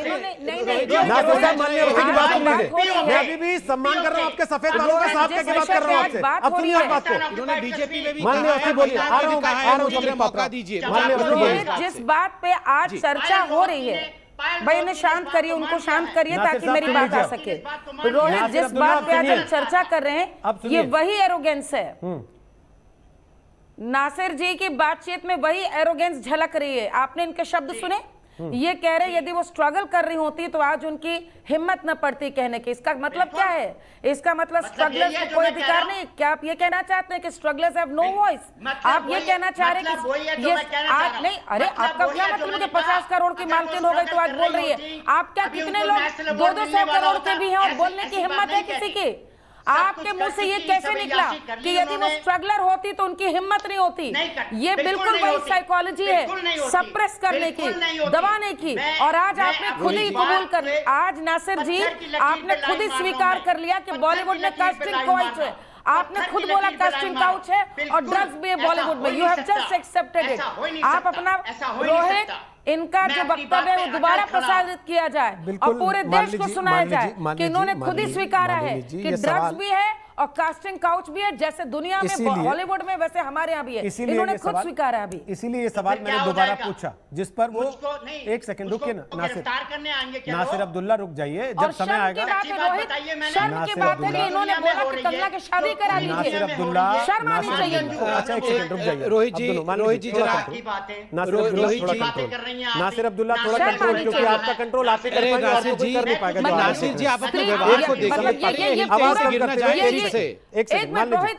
नासिर साहब, माननीय अवस्थी की बात सुन लीजिए। मैं अभी भी सम्मान कर रहा हूं आपके सफेद बालों के साथ करके बात कर रहा हूं आपसे। अब सुनिए आप बात को। इन्होंने बीजेपी में भी माननीय अवस्थी बोलिए। आ रहा हूं मौका दीजिए। माननीय अवस्थी बोलिए। जिस बात पे आज चर्चा हो रही है, भाई इन्हें शांत करिए, उनको शांत करिए ताकि मेरी बात आ सके। रोहित, जिस बात पे आज हम चर्चा कर रहे हैं, ये वही एरोगेंस है। नासिर जी की बातचीत में वही एरोगेंस झलक रही है। आपने इनके शब्द सुने? ये कह रहे यदि वो स्ट्रगल कर रही होती तो आज उनकी हिम्मत न पड़ती कहने की। इसका मतलब क्या है? इसका मतलब स्ट्रगलर्स को कोई अधिकार नहीं। क्या आप ये कहना चाहते हैं कि स्ट्रगलर्स हैव नो वॉइस? आप ये कहना चाह रहे हैं कि ये आज नहीं? अरे आपका क्या मतलब कि 50 करोड़ की मालकिन हो गई तो आज बोल रही है? आप क्या कितने लोग 200 करोड़ के भी हैं और बोलने की हिम्मत है किसी की? आपके मुंह से ये कैसे निकला कि यदि वो स्ट्रगलर होती तो उनकी हिम्मत नहीं होती? ये बिल्कुल वही साइकोलॉजी है, सप्रेस करने की, दबाने की। और आज आपने खुद ही कबूल कर, आज नासिर जी आपने खुद ही स्वीकार कर लिया कि बॉलीवुड में कास्टिंग काउच है। आपने खुद बोला कास्टिंग काउच है और ड्रग्स भी है बॉलीवुड में। You have just accepted it. आप अपना रोहित, इनका जो वक्तव्य है वो दोबारा प्रसारित किया जाए और पूरे देश को सुनाया जाए कि इन्होंने खुद ही स्वीकारा है कि ड्रग्स भी है और कास्टिंग काउच भी है। जैसे दुनिया में हॉलीवुड में वैसे हमारे यहाँ भी है। इन्होंने खुद स्वीकारा अभी। इसीलिए ये सवाल मैंने दोबारा पूछा, जिस पर वो एक सेकंड रुकिए ना नासिर अब्दुल्ला, रुक जाइए। जब समय आएगा शर्म की बात है कि इन्होंने बोला कि कंगना की शादी करा दीजिए। नासिर अब्दुल्ला, शर्म आनी चाहिए इनको। अच्छा एक सेकंड रुक जाइए। रोहित जी जरा नासिर अब्दुल्ला थोड़ा कंट्रोल, क्योंकि आपका कंट्रोल आप ही कर पाएंगे और कोई कर नहीं पाएगा। नासिर जी आप अपने व्यवहार को देखिए, आवाज कम करना चाहिए। एक सेकंड मान लीजिए,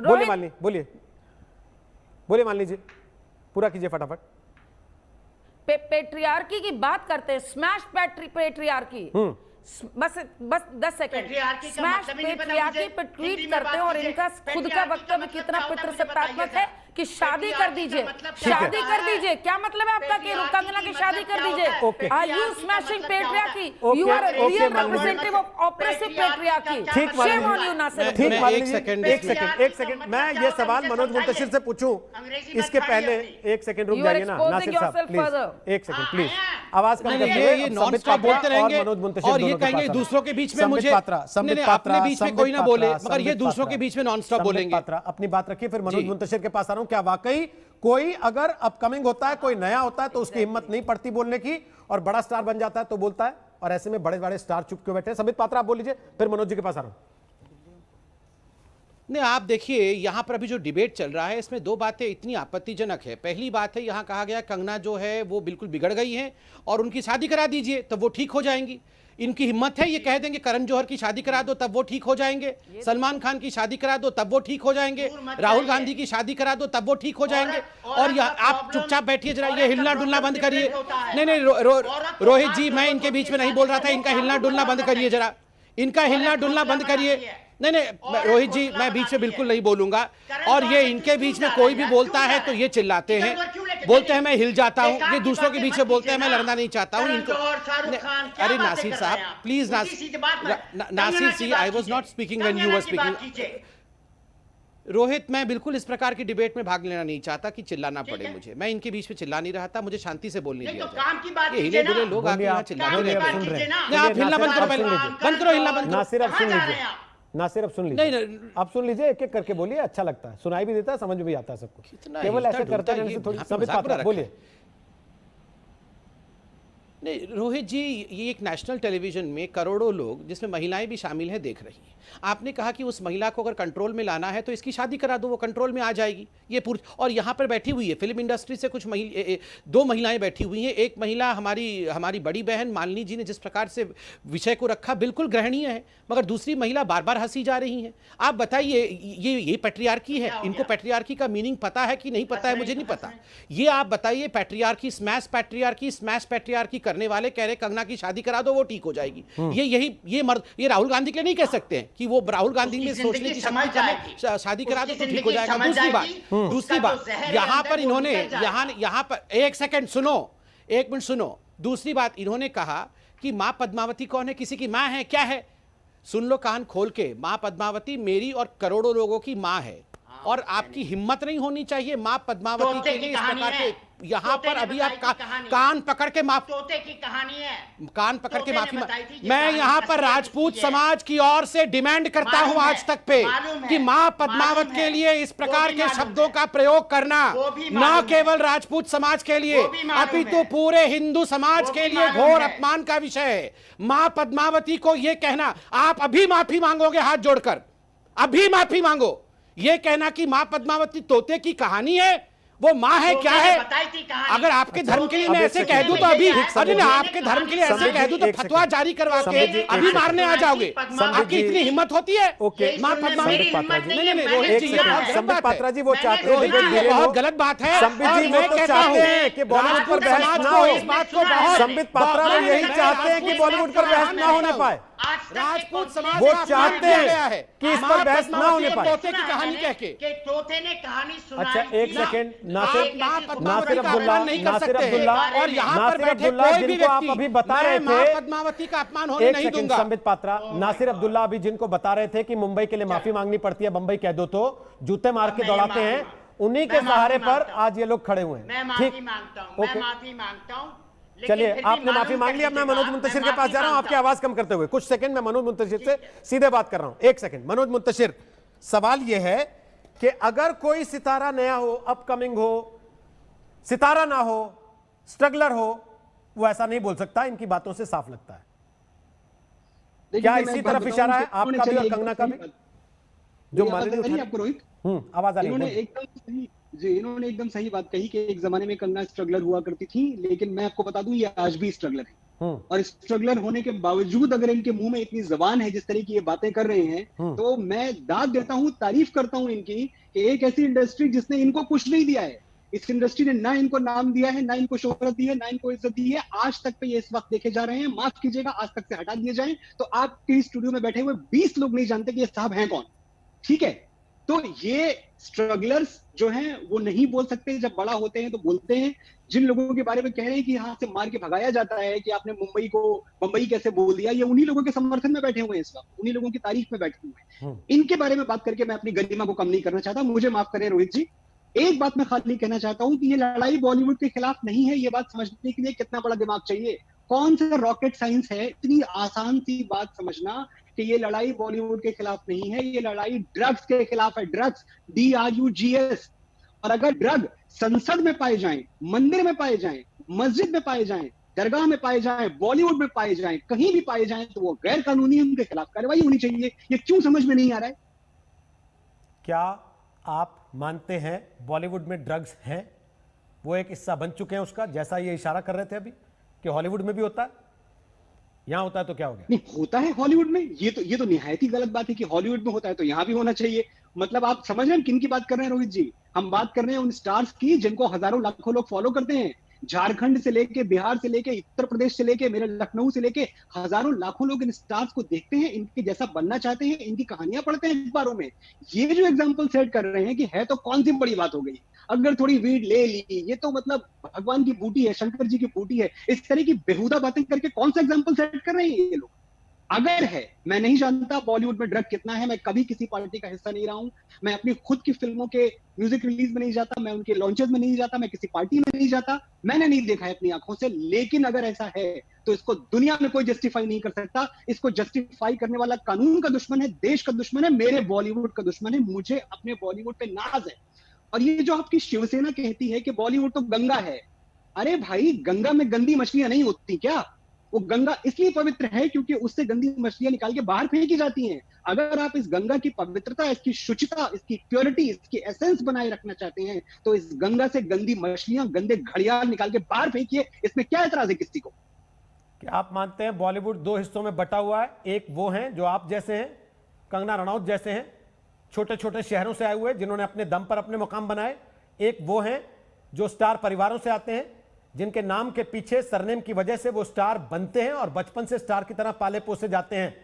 बोलिए मान लीजिए, बोलिए मान लीजिए, पूरा कीजिए फटाफट। पेट्रियार्की की बात करते हैं, स्मैश पेट्रियार्की। बस 10 सेकंड। स्मैश पेट्रियार्की पे ट्वीट करते हैं और इनका खुद का वक्तव्य कितना पितृसत्तात्मक है कि शादी कर दीजिए, शादी कर दीजिए। क्या मतलब है आपका कि कंगना की शादी कर दीजिए? Are you smashing patriarchy? You are a real representative of oppressive patriarchy. Shame on you Nasir. ठीक, एक सेकंड मैं ये सवाल मनोज मुंतशिर से पूछूं इसके पहले। एक सेकंड रुक जाइए ना नासिर साहब, प्लीज एक सेकंड प्लीज। आवाज कम करिए। ये नॉन स्टॉप बोलते रहेंगे और ये कहेंगे दूसरों के बीच में मुझे अपने बीच में कोई ना बोले, मगर ये दूसरों के बीच में नॉन स्टॉप बोलेंगे। अपनी बात रखिए, फिर मनोज मुंतशिर के पास आ रहा हूं। क्या वाकई कोई अगर अपकमिंग होता है, कोई नया होता है तो उसकी हिम्मत नहीं पड़ती बोलने की, और बड़ा स्टार बन जाता है तो बोलता है, और ऐसे में बड़े बड़े स्टार चुप क्यों बैठे हैं? संबित पात्रा आप बोल लीजिए, फिर मनोज जी के पास आ रहा हूं। नहीं, आप देखिए यहाँ पर अभी जो डिबेट चल रहा है इसमें दो बातें इतनी आपत्तिजनक है। पहली बात है, यहाँ कहा गया कंगना जो है वो बिल्कुल बिगड़ गई है और उनकी शादी करा दीजिए तब वो ठीक हो जाएंगी। इनकी हिम्मत है ये कह देंगे करण जौहर की शादी करा दो तब वो ठीक हो जाएंगे, सलमान खान की शादी करा दो तब वो ठीक हो जाएंगे, राहुल गांधी की शादी करा दो तब वो ठीक हो जाएंगे। और आप चुपचाप बैठिए जरा, ये हिलना डुलना बंद करिए। नहीं रोहित जी, मैं इनके बीच में नहीं बोल रहा था, इनका हिलना डुलना बंद करिए जरा, इनका हिलना डुलना बंद करिए। नहीं रोहित जी, मैं बीच में बिल्कुल नहीं बोलूंगा। और ये इनके बीच में कोई भी बोलता है तो ये चिल्लाते हैं, बोलते हैं मैं हिल जाता हूं। ये दूसरों के बीच में बोलते हैं मैं लड़ना नहीं चाहता हूं इनको। अरे नासिर साहब please, Nasir see, I was not speaking when you were speaking. Rohit, मैं बिल्कुल इस प्रकार की डिबेट में भाग लेना नहीं चाहता कि चिल्लाना पड़े मुझे। मैं इनके बीच में चिल्ला नहीं रहा था, मुझे शांति से बोलने दिया जाए। ये हिले डुले लोग आके यहाँ चिल्लाते रहते हैं। आप हिलना बंद करो, पहले बंद करो, हिलना बंद करो। नासिर अब सुन लीजिए, नासिर अब सुन लीजिए। नहीं, आप सुन लीजिए, एक एक करके बोलिए, अच्छा लगता है, सुनाई भी देता है, समझ में भी आता है सबको। केवल ऐसे करते रहने से थोड़ी। संबित पात्रा बोलिए। नहीं रोहित जी, ये एक नेशनल टेलीविजन में करोड़ों लोग जिसमें महिलाएं भी शामिल हैं देख रही हैं। आपने कहा कि उस महिला को अगर कंट्रोल में लाना है तो इसकी शादी करा दो, वो कंट्रोल में आ जाएगी। ये पूरी, और यहाँ पर बैठी हुई है फिल्म इंडस्ट्री से कुछ दो महिलाएं बैठी हुई हैं। एक महिला हमारी बड़ी बहन मालिनी जी ने जिस प्रकार से विषय को रखा बिल्कुल ग्रहणीय है, मगर दूसरी महिला बार बार हंसी जा रही हैं। आप बताइए, ये पैट्रियार्की है? इनको पैट्रियार्की का मीनिंग पता है कि नहीं पता है? मुझे नहीं पता। ये आप बताइए, पैट्रियार्की, स्मैश पैट्रियार्की करने वाले कह रहे कंगना की शादी करा दो वो ठीक हो जाएगी। ये राहुल गांधी के लिए नहीं कह सकते हैं कि वो राहुल गांधी में सोचने की शक्ति शादी करा दो तो ठीक हो जाएगा। दूसरी बात यहां पर इन्होंने यहां पर एक सेकंड सुनो, एक मिनट सुनो। दूसरी बात इन्होंने कहा कि मां पद्मावती कौन है, किसी की मां है क्या है? सुन लो कान खोल के, मां पद्मावती मेरी और करोड़ों लोगों की मां है और आपकी हिम्मत नहीं होनी चाहिए मां पद्मावती के लिए इस प्रकार के यहां पर अभी आप कान पकड़ के तोते की कहानी है, कान पकड़ के माफी मैं यहां पर राजपूत समाज की ओर से डिमांड करता हूं आज तक पे कि मां पद्मावत के लिए इस प्रकार के शब्दों का प्रयोग करना न केवल राजपूत समाज के लिए अपितु पूरे हिंदू समाज के लिए घोर अपमान का विषय है। मां पद्मावती को यह कहना, आप अभी माफी मांगोगे हाथ जोड़कर, अभी माफी मांगो। यह कहना कि मां पद्मावती तोते की कहानी है, वो माँ है क्या है? अगर आपके धर्म के लिए मैं ऐसे कह दूं तो अभी, अरे ना आपके धर्म के लिए ऐसे कह दूं तो फतवा जारी करवा के अभी मारने आ जाओगे। आपकी इतनी हिम्मत होती है? माँ पद्मावती नहीं रोहित जी, ये बहुत गलत बात है। वो चाहते हैं, बहुत गलत बात है। मैं कहता हूं कि बॉलीवुड पर बहस ना हो, इस बात को संबित पात्रा वो यही चाहते हैं कि बॉलीवुड पर बहस ना होने पाए। राजपूत समाज वो चाहते हैं कि इस पर बहस ना होने पाए। तोते की कहानी कह के तोते ने कहानी सुनाई। अच्छा एक सेकंड, नासिर अब्दुल्ला और यहाँ पर बैठे कोई भी आप अभी बता रहे थे पद्मावती का अपमान होने नहीं दूंगा। संबित पात्रा, नासिर अब्दुल्ला अभी जिनको बता रहे थे कि मुंबई के लिए माफी मांगनी पड़ती है, बम्बई कह दो तो जूते मार के दौड़ाते हैं, उन्हीं के सहारे पर आज ये लोग खड़े हुए हैं। मैं माफी मांगता हूं। चलिए आपने माफी मांग लिया, मैं मनोज मुंतशिर के पास जा रहा हूं आपकी आवाज कम करते हुए। कुछ सेकंड मैं मनोज मुंतशिर से सीधे बात कर रहा हूं। एक सेकंड मनोज मुंतशिर, सवाल यह है कि अगर कोई सितारा नया हो, अपकमिंग हो, सितारा ना हो, स्ट्रगलर हो, वो ऐसा नहीं बोल सकता, इनकी बातों से साफ लगता है। क्या इसी तरफ इशारा है आपका भी और कंगना का भी? जो आपको रोहित आवाज आ रही है इन्होंने एकदम सही बात कही कि एक जमाने में कंगना स्ट्रगलर हुआ करती थी, लेकिन मैं आपको बता दूं ये आज भी स्ट्रगलर है। और स्ट्रगलर होने के बावजूद अगर इनके मुंह में इतनी जबान है, जिस तरह की ये बातें कर रहे हैं, तो मैं दाद देता हूं, तारीफ करता हूं इनकी कि एक ऐसी इंडस्ट्री जिसने इनको कुछ नहीं दिया है। इस इंडस्ट्री ने ना इनको नाम दिया है, ना इनको शोहरत दी है, ना इनको इज्जत दी है। आज तक पे ये इस वक्त देखे जा रहे हैं, माफ कीजिएगा आज तक से हटा दिए जाए तो आपके स्टूडियो में बैठे हुए 20 लोग नहीं जानते कि ये साहब हैं कौन। ठीक है, तो ये स्ट्रगलर्स जो हैं वो नहीं बोल सकते, जब बड़ा होते हैं तो बोलते हैं। जिन लोगों के बारे में कह रहे हैं कि यहाँ से मार के भगाया जाता है कि आपने मुंबई कैसे बोल दिया, ये उन्हीं लोगों के समर्थन में बैठे हुए हैं इस वक्त, उन्हीं लोगों की तारीफ में बैठे हुए हैं। इनके बारे में बात करके मैं अपनी गरिमा को कम नहीं करना चाहता, मुझे माफ करें रोहित जी। एक बात मैं खाली कहना चाहता हूं कि ये लड़ाई बॉलीवुड के खिलाफ नहीं है। ये बात समझने के लिए कितना बड़ा दिमाग चाहिए, कौन सा रॉकेट साइंस है, इतनी आसान सी बात समझना कि ये लड़ाई बॉलीवुड के खिलाफ नहीं है, ये लड़ाई ड्रग्स के खिलाफ है। Drugs, DRUGS। और अगर ड्रग संसद में पाए जाएं, मंदिर में पाए जाएं, मस्जिद में पाए जाएं, दरगाह में पाए जाएं, बॉलीवुड में पाए जाएं, कहीं भी पाए जाएं, तो वो गैर कानूनी, उनके खिलाफ कार्रवाई होनी चाहिए। ये क्यों समझ में नहीं आ रहा है? क्या आप मानते हैं बॉलीवुड में ड्रग्स हैं? वो एक हिस्सा बन चुके हैं उसका, जैसा ये इशारा कर रहे थे अभी कि हॉलीवुड में भी होता है, यहां होता है तो क्या हो गया? नहीं होता है हॉलीवुड में, ये तो निहायत ही गलत बात है कि हॉलीवुड में होता है तो यहां भी होना चाहिए। मतलब आप समझ रहे हैं किन की बात कर रहे हैं रोहित जी? हम बात कर रहे हैं उन स्टार्स की जिनको हजारों लाखों लोग फॉलो करते हैं। झारखंड से लेके, बिहार से लेके, उत्तर प्रदेश से लेके, मेरे लखनऊ से लेके हजारों लाखों लोग इन स्टार्स को देखते हैं, इनके जैसा बनना चाहते हैं, इनकी कहानियां पढ़ते हैं अखबारों में। ये जो एग्जाम्पल सेट कर रहे हैं कि है तो कौन सी बड़ी बात हो गई, अगर थोड़ी वीड ले ली, ये तो मतलब भगवान की बूटी है, शंकर जी की बूटी है। इस तरह की बेहुदा बातें करके कौन सा एग्जाम्पल सेट कर रहे हैं ये लोग? अगर है, मैं नहीं जानता बॉलीवुड में ड्रग कितना है, मैं कभी किसी पार्टी का हिस्सा नहीं रहा हूं, मैं अपनी खुद की फिल्मों के म्यूजिक रिलीज में नहीं जाता, मैं उनके लॉन्चेस में नहीं जाता, मैं किसी पार्टी में नहीं जाता, मैंने नहीं देखा है अपनी आंखों से। लेकिन अगर ऐसा है तो इसको दुनिया में कोई जस्टिफाई नहीं कर सकता। इसको जस्टिफाई करने वाला कानून का दुश्मन है, देश का दुश्मन है, मेरे बॉलीवुड का दुश्मन है। मुझे अपने बॉलीवुड पे नाज है। और ये जो आपकी शिवसेना कहती है कि बॉलीवुड तो गंगा है, अरे भाई गंगा में गंदी मछलियां नहीं होती क्या? वो गंगा इसलिए पवित्र है क्योंकि उससे गंदी मछलियां निकाल के बाहर फेंकी जाती हैं। अगर आप इस गंगा की पवित्रता, इसकी शुचिता, इसकी प्योरिटी, इसकी एसेंस बनाए रखना चाहते हैं तो इस गंगा से गंदी मछलियां, गंदे घड़ियाल निकाल के बाहर फेंकिए। इसमें क्या एतराज है किसी को? क्या आप मानते हैं बॉलीवुड दो हिस्सों में बटा हुआ है? एक वो हैं जो आप जैसे हैं, कंगना रनौत जैसे हैं, छोटे छोटे शहरों से आए हुए जिन्होंने अपने दम पर अपने मुकाम बनाए। एक वो हैं जो स्टार परिवारों से आते हैं, जिनके नाम के पीछे सरनेम की वजह से वो स्टार बनते हैं और बचपन से स्टार की तरह पाले पोसे जाते हैं,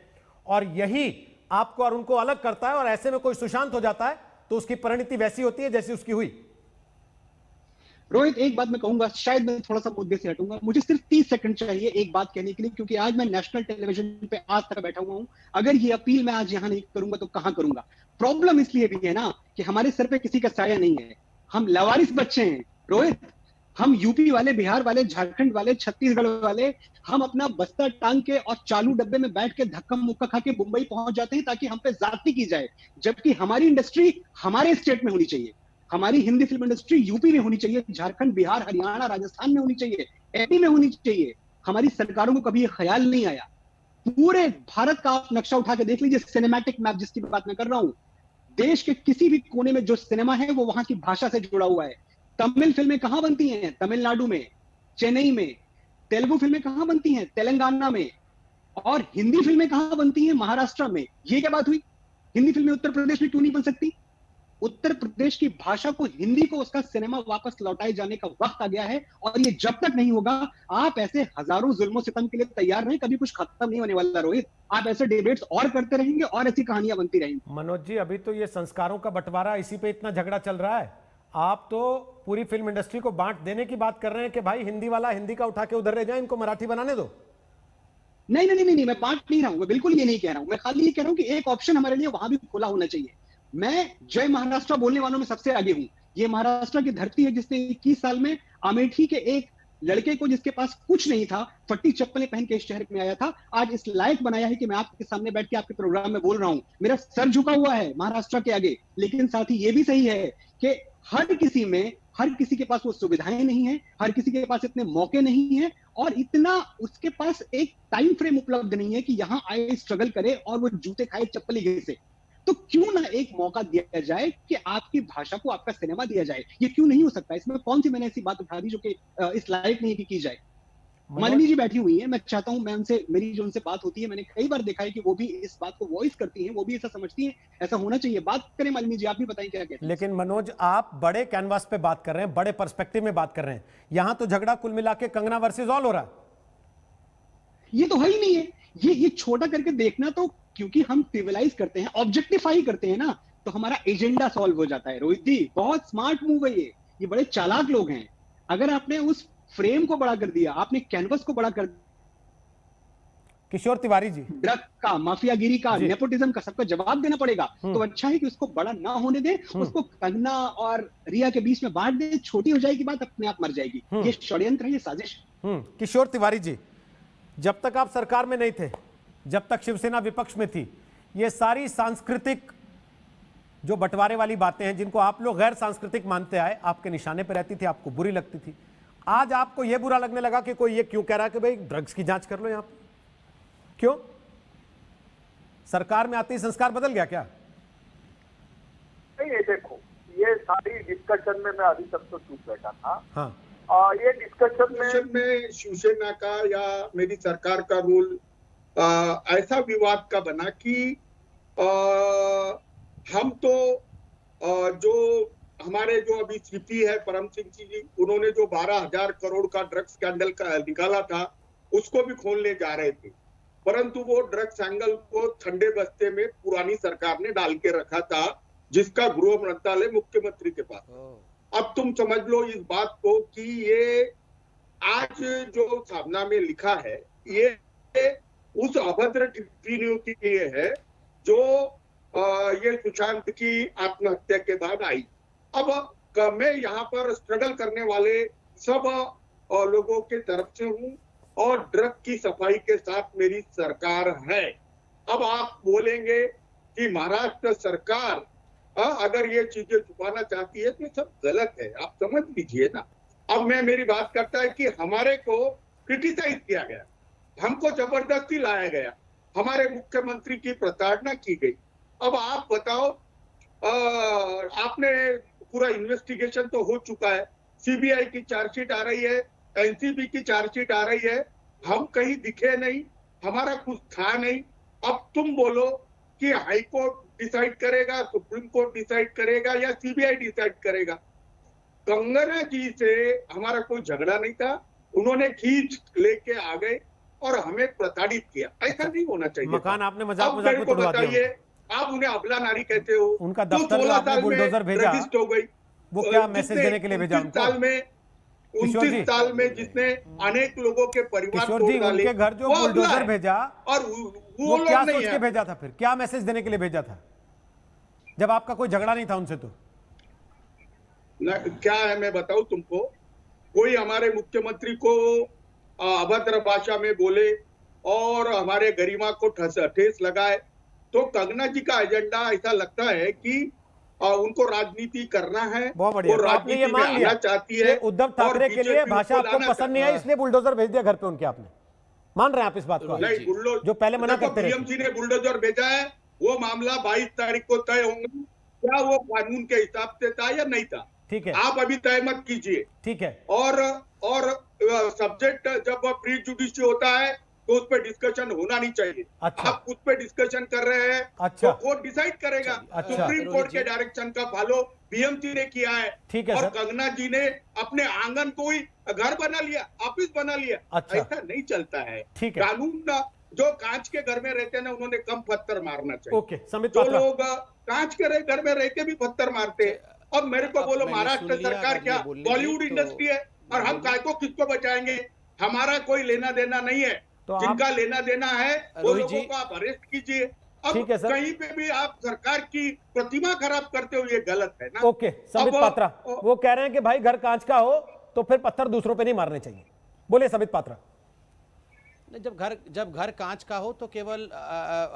और यही आपको और उनको अलग करता है। और ऐसे में कोई सुशांत हो जाता है तो उसकी परिणति वैसी होती है जैसी उसकी हुई। रोहित, एक बात मैं कहूंगा, शायद मैं थोड़ा सा मुद्दे से हटूंगा, मुझे सिर्फ 30 सेकंड चाहिए एक बात कहने के लिए, क्योंकि आज मैं नेशनल टेलीविजन पे आज तक बैठा हुआ हूं। अगर ये अपील मैं आज यहां नहीं करूंगा तो कहां करूंगा? प्रॉब्लम इसलिए भी है ना कि हमारे सर पे किसी का साया नहीं है, हम लवारिस बच्चे हैं रोहित। हम यूपी वाले, बिहार वाले, झारखंड वाले, छत्तीसगढ़ वाले, हम अपना बस्ता टांग के और चालू डब्बे में बैठ के धक्का मुक्का खा के मुंबई पहुंच जाते हैं ताकि हम पे ज्यादती की जाए, जबकि हमारी इंडस्ट्री हमारे स्टेट में होनी चाहिए। हमारी हिंदी फिल्म इंडस्ट्री यूपी में होनी चाहिए, झारखंड, बिहार, हरियाणा, राजस्थान में होनी चाहिए, एपी में होनी चाहिए। हमारी सरकारों को कभी ये ख्याल नहीं आया। पूरे भारत का आप नक्शा उठा के देख लीजिए, सिनेमैटिक मैप जिसकी बात मैं कर रहा हूं, देश के किसी भी कोने में जो सिनेमा है वो वहां की भाषा से जुड़ा हुआ है। तमिल फिल्में कहां बनती हैं? तमिलनाडु में, चेन्नई में। तेलुगु फिल्में कहां बनती हैं? तेलंगाना में। और हिंदी फिल्में कहां बनती हैं? महाराष्ट्र में। ये क्या बात हुई? हिंदी फिल्में उत्तर प्रदेश में क्यों नहीं बन सकती? उत्तर प्रदेश की भाषा को, हिंदी को, उसका सिनेमा वापस लौटाए जाने का वक्त आ गया है, और ये जब तक नहीं होगा आप ऐसे हजारों जुल्मों सितम के लिए तैयार रहें, कभी कुछ खत्म नहीं होने वाला रोहित। आप ऐसे डिबेट्स और करते रहेंगे और ऐसी कहानियां बनती रहेंगी। मनोज जी, अभी तो ये संस्कारों का बंटवारा, इसी पे इतना झगड़ा चल रहा है। आप तो पूरी फिल्म इंडस्ट्री को बांट देने की बात कर रहे हैं कि भाई हिंदी वाला हिंदी का उठा के उधर रह जाए, इनको मराठी बनाने दो। नहीं नहीं नहीं नहीं, मैं बांट नहीं रहा हूं, मैं बिल्कुल ये नहीं कह रहा हूं। मैं खाली ये कह रहा हूं कि एक ऑप्शन हमारे लिए वहां भी खुला होना चाहिए। मैं जय महाराष्ट्र बोलने वालों में सबसे आगे हूं। ये महाराष्ट्र की धरती है जिसने 21 साल में अमेठी के एक लड़के को, जिसके पास कुछ नहीं था, फट्टी चप्पलें पहन के इस शहर में आया था, आज इस लायक बनाया है कि मैं आपके सामने बैठ के आपके प्रोग्राम में बोल रहा हूं। मेरा सर झुका हुआ है महाराष्ट्र के आगे। लेकिन साथ ही ये भी सही है कि हर किसी के पास वो सुविधाएं नहीं है, हर किसी के पास इतने मौके नहीं है, और इतना उसके पास एक टाइम फ्रेम उपलब्ध नहीं है कि यहाँ आए, स्ट्रगल करे और वो जूते खाए, चप्पलें घिसे। तो क्यों ना एक मौका दिया जाए कि आपकी भाषा को आपका सिनेमा दिया जाए? ये क्यों नहीं हो सकता? इसमें कौन सी मैंने ऐसी बात उठा दी जो कि इस लायक नहीं की जाए? मालिनी जी बैठी हुई है, मैं चाहता हूं, मैं उनसे, मेरी जो उनसे बात होती है, मैंने कई बार देखा है कि वो भी इस बात को वॉइस करती हैं, वो भी ऐसा समझती हैं, ऐसा होना चाहिए। बात करें मालिनी जी, आप भी बताएं क्या कहते हैं। लेकिन मनोज, आप बड़े कैनवास पे बात कर रहे हैं, बड़े पर्सपेक्टिव में बात कर रहे हैं। यहां तो झगड़ा कुल मिला के कंगना वर्सेस ऑल हो रहा है। ये तो है ही नहीं है। ये छोटा करके देखना, तो क्योंकि हम सिविलाइज करते हैं, ऑब्जेक्टिफाई करते हैं ना, तो हमारा एजेंडा सॉल्व हो जाता है। रोहित जी, बहुत स्मार्ट मूव है ये बड़े चालाक लोग हैं। अगर आपने उस फ्रेम को बड़ा कर दिया, आपने कैनवस को बड़ा कर, किशोर तिवारी जी, ड्रग का, माफियागिरी का, नेपोटिज्म का सबका जवाब देना पड़ेगा। तो अच्छा है कि उसको बड़ा ना होने दे, उसको कंगना और रिया के बीच में बांट दे, छोटी हो जाएगी बात, अपने आप मर जाएगी। ये षड्यंत्र है, ये साजिश। किशोर तिवारी जी, जब तक आप सरकार में नहीं थे, जब तक शिवसेना विपक्ष में थी, ये सारी सांस्कृतिक जो बंटवारे वाली बातें हैं, जिनको आप लोग गैर सांस्कृतिक मानते आए, आपके निशाने पर रहती थी, आपको बुरी लगती थी। आज आपको यह बुरा लगने लगा कि कोई ये क्यों कह रहा है कि भाई ड्रग्स की जांच कर लो यहां पर? क्यों? सरकार में आते ही संस्कार बदल गया क्या? नहीं, ये देखो, ये सारी डिस्कशन में मैं अभी तक तो चुप बैठा था। हाँ। ये डिस्कशन में शिवसेना का या मेरी सरकार का रोल ऐसा विवाद का बना कि हम तो जो हमारे जो अभी सीपी है परम सिंह जी, उन्होंने जो 12,000 करोड़ का ड्रग्स स्कैंडल का निकाला था, उसको भी खोलने जा रहे थे, परंतु वो ड्रग्स स्कैंडल को ठंडे बस्ते में पुरानी सरकार ने डाल के रखा था, जिसका गृह मंत्रालय मुख्यमंत्री के पास। अब तुम समझ लो इस बात को कि ये आज जो सामना में लिखा है, ये उस अभद्र टिप्पणियों के लिए है जो ये सुशांत की आत्महत्या के बाद आई। अब मैं यहाँ पर स्ट्रगल करने वाले सब लोगों के तरफ से हूँ और ड्रग की सफाई के साथ मेरी सरकार है। अब आप बोलेंगे कि महाराष्ट्र सरकार अगर ये चीजें छुपाना चाहती है तो ये सब गलत है, आप समझ लीजिए ना। अब मेरी बात करता है कि हमारे को क्रिटिसाइज किया गया, हमको जबरदस्ती लाया गया, हमारे मुख्यमंत्री की प्रताड़ना की गई। अब आप बताओ, आपने पूरा इन्वेस्टिगेशन तो हो चुका है, सीबीआई की चार्जशीट आ रही है, एनसीबी की चार्जशीट आ रही है, हम कहीं दिखे नहीं, हमारा कुछ था नहीं। अब तुम बोलो कि हाई कोर्ट डिसाइड करेगा, सुप्रीम कोर्ट डिसाइड करेगा या सीबीआई डिसाइड करेगा, कंगना जी से हमारा कोई झगड़ा नहीं था, उन्होंने खींच लेके आ गए और हमें प्रताड़ित किया। ऐसा नहीं होना चाहिए। मकान आपने मजाक अब मजाक मेरे में को तोड़वा दिया। बताइए, आप उन्हें अबला नारी कहते हो, उनका तो दफ्तर जो 16 आपने साल में बुलडोजर भेजा, रजिस्ट हो गई। वो क्या मैसेज देने के लिए भेजा 29 उनको? साल में किशोर जी, 29 साल में जिसने अनेक लोगों के परिवार किशोर तोड़ जी, डाले, उनके घर जो वो अबला बुलडोजर है। भेजा, और वो वो क्या लोग सोच नहीं के है। भेजा था? फिर क्या मैसेज देने के लिए भेजा था, जब आपका कोई झगड़ा नहीं था उनसे? तो क्या है मैं बताऊं तुमको, कोई हमारे मुख्यमंत्री को अभद्र भाषा में बोले और हमारे गरिमा को ठेस लगाए, तो कंगना जी का एजेंडा ऐसा लगता है कि उनको राजनीति करना है। बहुत बढ़िया। वो तो आपने ये राजनीति में मान लिया आना चाहती है कि उद्धव ठाकरे के लिए BJP भाषा को आपको लाना पसंद नहीं आई, इसलिए बुलडोजर भेज दिया घर पे उनके। आपने मान रहे हैं आप इस बात को? नहीं, बुलडोजर जो पहले मना करते रहे। BMC ने बुलडोजर भेजा है, वो मामला 22 तारीख को तय होंगे, क्या वो कानून के हिसाब से था या नहीं था। ठीक है, आप अभी तय मत कीजिए। ठीक है। और सब्जेक्ट जब प्री जुडिशियल होता है तो उस पर डिस्कशन होना नहीं चाहिए। अच्छा। आप उस पर डिस्कशन कर रहे हैं, अच्छा। तो कोर्ट डिसाइड करेगा। अच्छा। सुप्रीम कोर्ट के डायरेक्शन का फॉलो BMC ने किया है। ठीक है और सर। कंगना जी ने अपने आंगन को ही घर बना लिया, ऑफिस बना लिया। अच्छा। ऐसा नहीं चलता है। ठीक है। कानून जो कांच के घर में रहते हैं ना, उन्होंने कम पत्थर मारना चाहिए। ओके, समित जो पात्रा। लोग कांच के घर में रह के भी पत्थर मारते हैं। अब मेरे को बोलो, महाराष्ट्र सरकार क्या बॉलीवुड इंडस्ट्री है और हम काय को किसको बचाएंगे? हमारा कोई लेना देना नहीं है। तो जिनका लेना देना है वो रोहित लोगों जी, को आप अरेस्ट कीजिए। अब ठीक है सर। कहीं पे भी आप सरकार की प्रतिमा खराब करते हो, ये गलत है ना। ओके, समित पात्रा वो कह रहे हैं कि भाई घर कांच का हो तो फिर पत्थर दूसरों पे नहीं मारने चाहिए। बोले समित पात्रा। जब घर कांच का हो तो केवल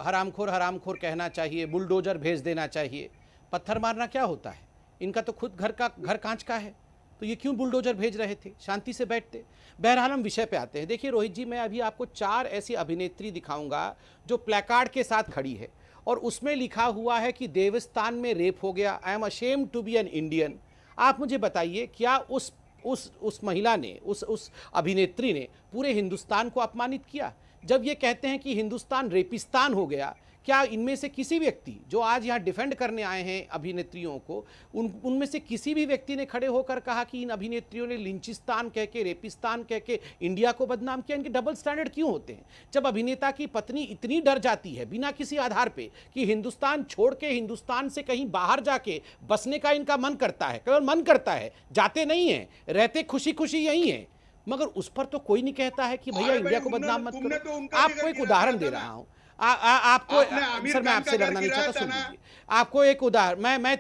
हरामखोर कहना चाहिए, बुलडोजर भेज देना चाहिए। पत्थर मारना क्या होता है? इनका तो खुद घर कांच का है, तो ये क्यों बुलडोजर भेज रहे थे? शांति से बैठते। बहरहाल हम विषय पे आते हैं। देखिए रोहित जी, मैं अभी आपको 4 ऐसी अभिनेत्री दिखाऊंगा जो प्लेकार्ड के साथ खड़ी है और उसमें लिखा हुआ है कि देवस्थान में रेप हो गया, I am ashamed to be an Indian. आप मुझे बताइए, क्या उस महिला ने, उस अभिनेत्री ने पूरे हिंदुस्तान को अपमानित किया? जब ये कहते हैं कि हिंदुस्तान रेपिस्तान हो गया, क्या इनमें से किसी व्यक्ति जो आज यहाँ डिफेंड करने आए हैं अभिनेत्रियों को, उनमें से किसी भी व्यक्ति ने खड़े होकर कहा कि इन अभिनेत्रियों ने लिंचिस्तान कह के, रेपिस्तान कह के इंडिया को बदनाम किया? इनके डबल स्टैंडर्ड क्यों होते हैं? जब अभिनेता की पत्नी इतनी डर जाती है बिना किसी आधार पे कि हिंदुस्तान छोड़ के हिंदुस्तान से कहीं बाहर जाके बसने का इनका मन करता है, केवल मन करता है, जाते नहीं हैं, रहते खुशी खुशी यहीं हैं, मगर उस पर तो कोई नहीं कहता है कि भैया इंडिया को बदनाम मत करो। आपको एक उदाहरण दे रहा हूं, आपको सर, मैं आपसे लड़ना नहीं चाहता, सुन लीजिए। आपको एक उदाहरण, मैं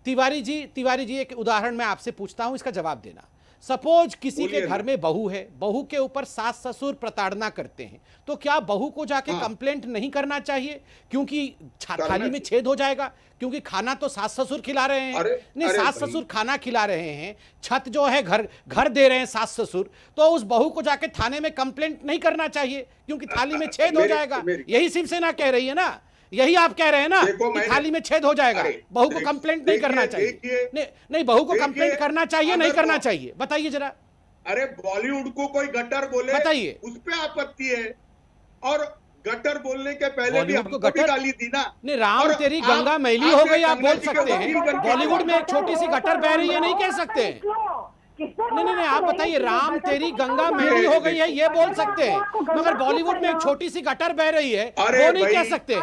तिवारी जी एक उदाहरण मैं आपसे पूछता हूं, इसका जवाब देना। सपोज किसी के घर में बहू है, बहू के ऊपर सास ससुर प्रताड़ना करते हैं, तो क्या बहू को जाके कंप्लेंट नहीं करना चाहिए? क्योंकि थाली में छेद हो जाएगा, क्योंकि खाना तो सास ससुर खिला रहे हैं। नहीं, सास ससुर खाना खिला रहे हैं, छत जो है घर दे रहे हैं सास ससुर, तो उस बहू को जाके थाने में कंप्लेंट नहीं करना चाहिए क्योंकि थाली में छेद हो जाएगा। यही शिवसेना कह रही है ना, यही आप कह रहे हैं ना कि थाली में छेद हो जाएगा, बहू को कंप्लेंट नहीं करना चाहिए। नहीं, बहू को कंप्लेंट करना चाहिए, नहीं करना चाहिए? बताइए जरा। अरे बॉलीवुड को कोई गटर बोले, बताइए, उस पे आपत्ति है। और गटर बोलने के पहले भी हमको भी गाली दी ना। नहीं, राम तेरी गंगा मैली हो गई, आप बोल सकते हैं। बॉलीवुड में एक छोटी सी गटर बह रही है, नहीं कह सकते हैं? नहीं, आप बताइए, राम तेरी गंगा मैली हो गई है, ये बोल सकते हैं, मगर बॉलीवुड में एक छोटी सी गटर बह रही है, वो नहीं कह सकते।